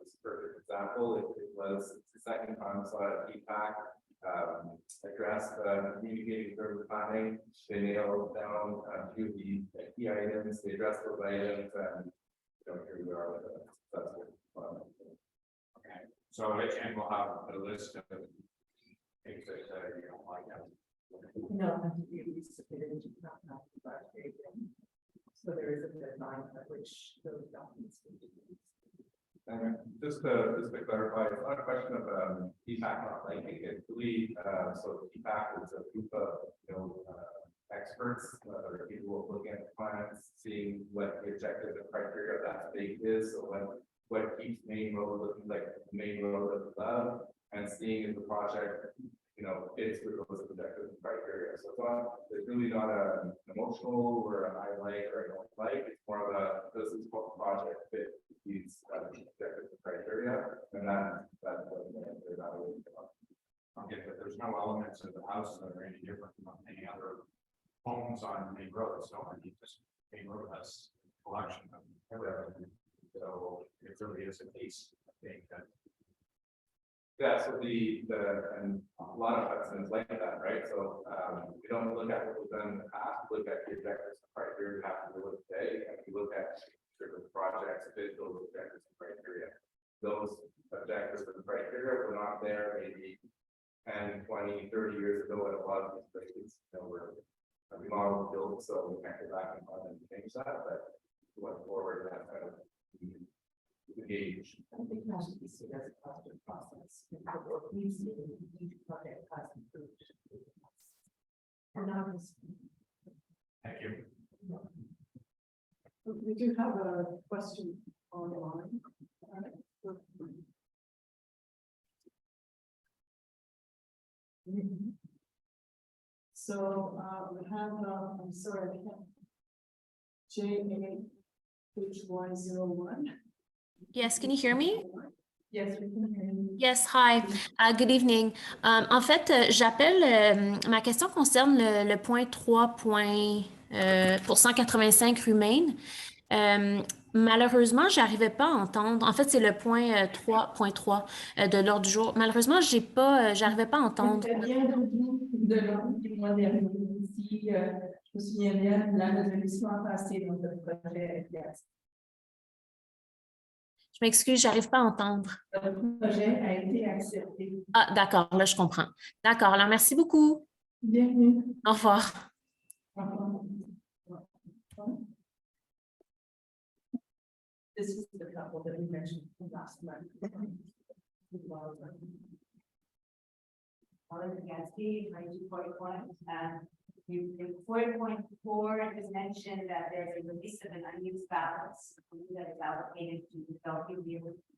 is a perfect example. It was the second time I saw it feedback addressed communicating through planning. They nailed down a few of the key items. They addressed those items, and here we are with a successful plan. So and we'll have a list of things that you don't like. No, I think we submitted into not so there is a deadline at which those documents will be released. And just to clarify, it's not a question of feedback not liking it. We so feedback is a group of experts or people looking at the plans, seeing what the objective and criteria of that state is. So what keeps Main Road looking like the main road of the love, and seeing if the project fits with those objectives and criteria. So it's really not an emotional or an I like or I don't like. It's more of a this is what the project fits these objectives and criteria, and that's what they're evaluating. Okay, but there's no elements of the house that are any different from any other homes on Main Road. So I mean, this Main Road has a collection of everything. So it really is a case, I think, that. Yeah, so and a lot of Hudson's like that, right? So we don't look at what we've done in the past, we look at the objectives and criteria we have to do today, and we look at certain projects, fit those objectives and criteria. Those objectives and criteria were not there maybe 10, 20, 30 years ago at a lot of these places. We're remodeled, built, so we can't go back and change that, but going forward, that kind of engage. I think that should be seen as a positive process. What we see in each project has improved. And now this. Thank you. We do have a question online. So we have, I'm sorry, I can't. JA-HY01. Yes, can you hear me? Yes, we can hear you. Yes, hi. Good evening. En fait, j'appelle, ma question concerne le point 3. Pour 185 rue Main. Malheureusement, j'arrivais pas à entendre. En fait, c'est le point 3.3 de l'ordre du jour. Malheureusement, j'arrivais pas à entendre. Très bien de l'ordre du mois dernier. Ici, je me souviens bien de la résolution à passer dans le projet. Je m'excuse, j'arrive pas à entendre. Le projet a été accepté. Ah, d'accord, là, je comprends. D'accord, alors merci beaucoup. Bienvenue. Au revoir. Au revoir. This is the couple that we mentioned last month. Gatsby, 92.1, in 4.4 is mentioned that there's a release of an unused balance that is allocated to developing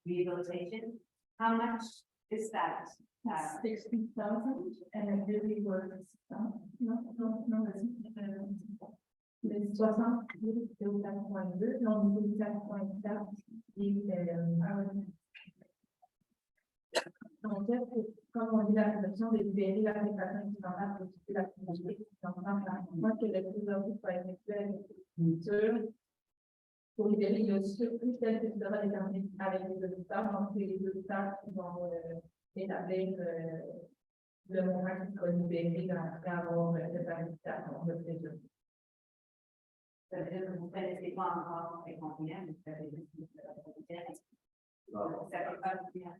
rehabilitation. How much is that? 60,000, and it really was, no, les 60, c'est au 4.2, non, c'est 4.4, en fait, comme on dit la convention de libérer la préparation équivalente pour toute la communauté, moi que le plus important soit effectué pour libérer le surplus tel que sera déterminé avec les résultats, donc les résultats qui vont établir le moment qui sera libéré après avoir cette habilitation de prévu. Vous ne connaissez pas encore les combien, vous savez ça fait pas bien.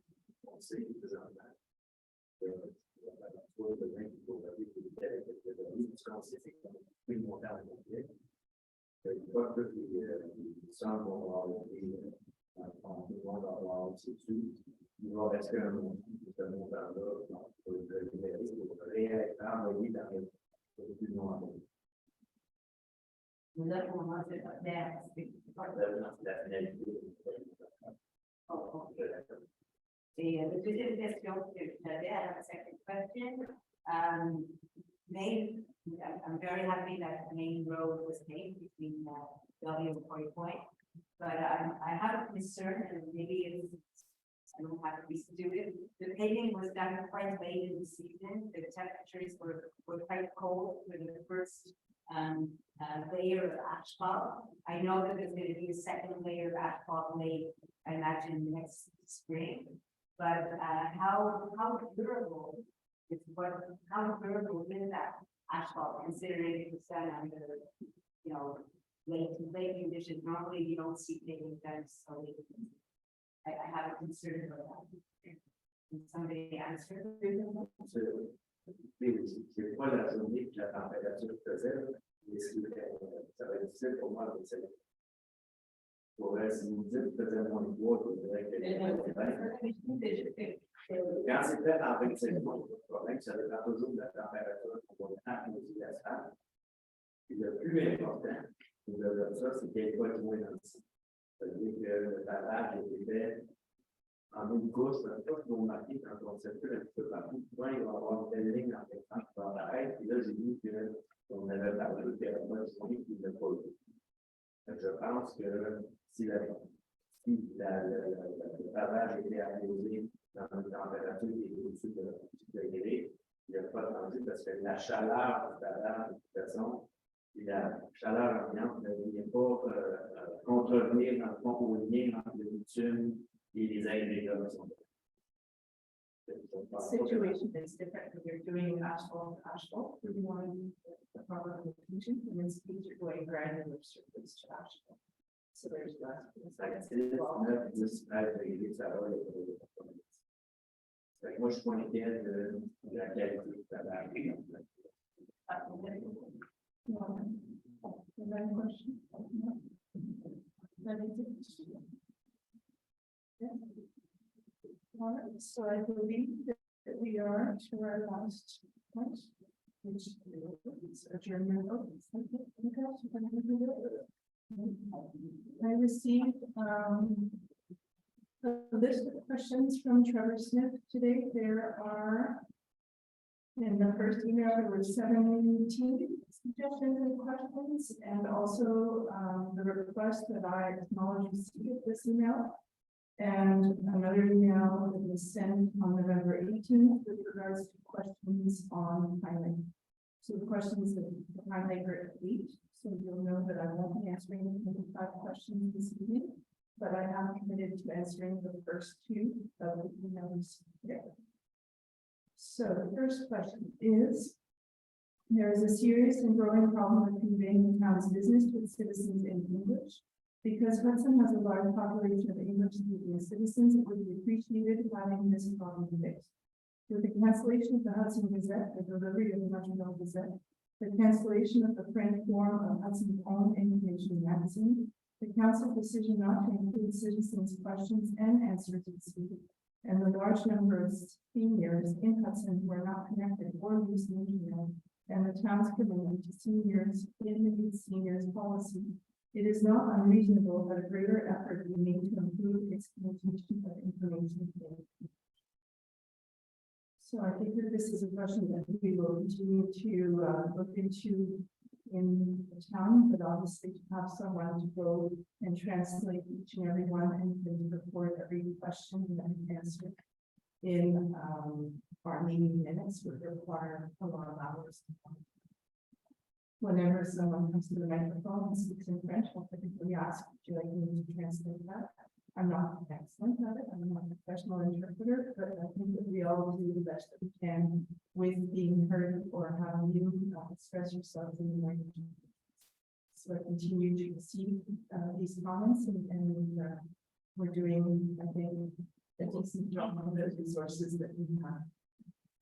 Ils vont rester un montant-là pour le libérer, pour réenvoyer dans les plus loin. Là, pour moi, c'est pas clair. La finalité. Et the deuxième question que j'avais à la second question, I'm very happy that the main road was made between W and Quarry Point. But I have a concern, and maybe it's, I don't have to be stupid. The paving was done quite late in the season. The temperatures were quite cold for the first layer of asphalt. I know that there's going to be a second layer of asphalt laid, I imagine, next spring. But how durable is how durable is that asphalt, considering it was done under, you know, late conditions? Normally you don't see paving done so late. I have a concern about that. Can somebody answer? C'est pas la journée que la température faisait, mais ça va être difficile pour moi de dire. Pour si vous dites que faisait moins de bois, vous direz que quand c'est fait en 25 mois, le problème, ça dépend toujours de la température pour le temps de l'asphalte. Et le plus important, de ça, c'est qu'il n'y ait pas de moins dans le site. C'est-à-dire que le pavage est fait en une couche, un peu pour marquer quand on circule un petit peu partout. Souvent, il va y avoir une telle ligne en fait qui va apparaître. Et là, j'ai vu qu'on avait parlé de terrain qui ne pas eu. Je pense que si le pavage était arrosé dans une température qui est au-dessus de 10 degrés, il n'y a pas de danger parce que la chaleur du pavage, de toute façon, et la chaleur ambiante ne vient pas contrevenir dans le fond au lien entre le bitume et les agrégats. The situation is different when you're doing asphalt, you want the proper location, and then speeds are going granular surface to asphalt. So there's less. Moi, je suis pas inquiet de la qualité du travail. All right, so I believe that we are to our last point, which is adjournment. I received a list of questions from Trevor Smith today. There are, in the first email, there were 17 suggestions and questions, and also the request that I acknowledge received this email. And another email that was sent on November 18th with regards to questions on Pine. So the questions that the Pine Lake are complete. So you'll know that I won't be answering 25 questions this evening, but I am committed to answering the first two of the emails today. So the first question is, there is a serious and growing problem with conveying the town's business to its citizens in English. Because Hudson has a large population of English-speaking citizens, it would be appreciated having this problem fixed. With the cancellation of the Hudson Gazette, the delivery of the Montreal Gazette, the cancellation of the print form of Hudson's own information magazine, the council decision not to include citizens' questions and answers this week, and the large number of seniors in Hudson who are not connected or use the internet, and the town's commitment to seniors in the seniors policy. It is not unreasonable that a greater effort be made to improve its communication of information. So I think that this is a question that we will continue to look into in the town, but obviously to have someone to go and translate each and every one and then report every question and answer in our meeting minutes would require a lot of hours. Whenever someone comes to the microphone and speaks in French, I'll typically ask, would you like me to translate that? I'm not excellent at it, I'm not a professional interpreter, but I think that we all do the best that we can with being heard or having you express yourself in the language. So I continue to receive these comments and we're doing, I think, a decent job on those resources that we have.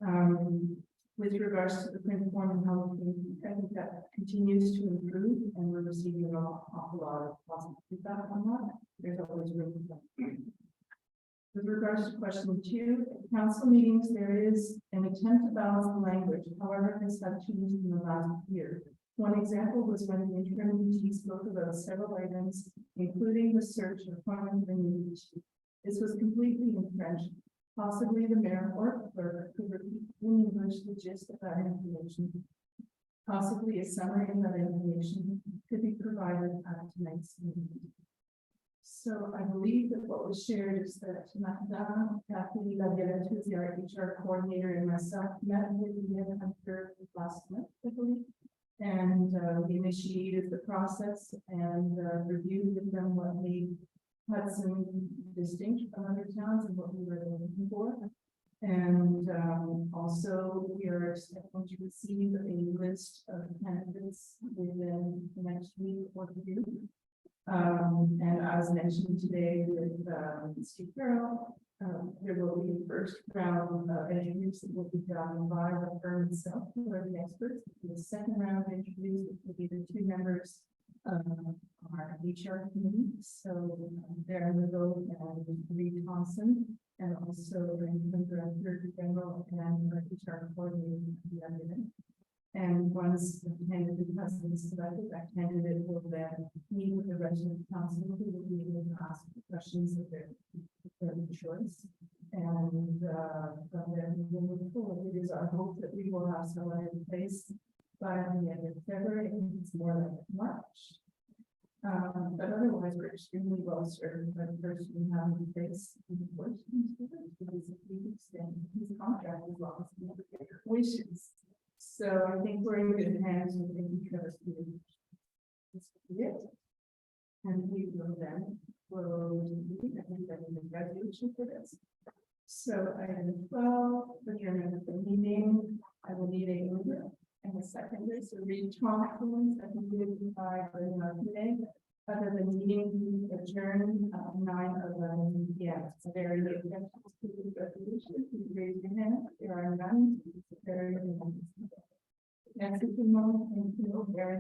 With regards to the print form and how I think that continues to improve, and we're receiving an awful lot of positive feedback on that. There's always room for that. With regards to question 2, at council meetings, there is an attempt to balance the language. However, this has changed in the last year. One example was when the interim DG spoke about several items, including the search of appointment of a new DG. This was completely in French. Possibly the mayor or clerk could repeat in English the gist of that information. Possibly a summary of that information could be provided at tonight's meeting. So I believe that what was shared is that Madame Kathy Laviolette, who's the HR coordinator, and myself met with the editor last month, I believe. And we initiated the process and reviewed with them what made Hudson distinct from other towns and what we were looking for. And also we are expecting to receive a list of candidates within the next week or 2. And as mentioned today with Steve Carroll, there will be a first round of interviews that will be done by the firm itself, who are the experts. The second round of interviews will be the 2 members of our HR committee. So Darren Legault and Reed Thompson, and also the Director General and our HR coordinator. And once the candidate has been selected, that candidate will then meet with the resident council, who will be able to ask the questions of their choice. And from there, we will move forward. It is our hope that we will have someone in place by the end of February. It's more like March. But otherwise, we're extremely well served by the person we have in place. Because if we extend his contract as long as he wishes. So I think we're in good hands with the trust. This will be it. And we will then close the meeting. I think that is the resolution for this. So item 12, adjournment of the meeting. I will need a mover and a seconder. So Reed Thompson, seconded by today. Other than meeting adjourned 9:11 p.m. It's a very good resolution. Please raise your hand. There are none. Very good. Next is the moment and very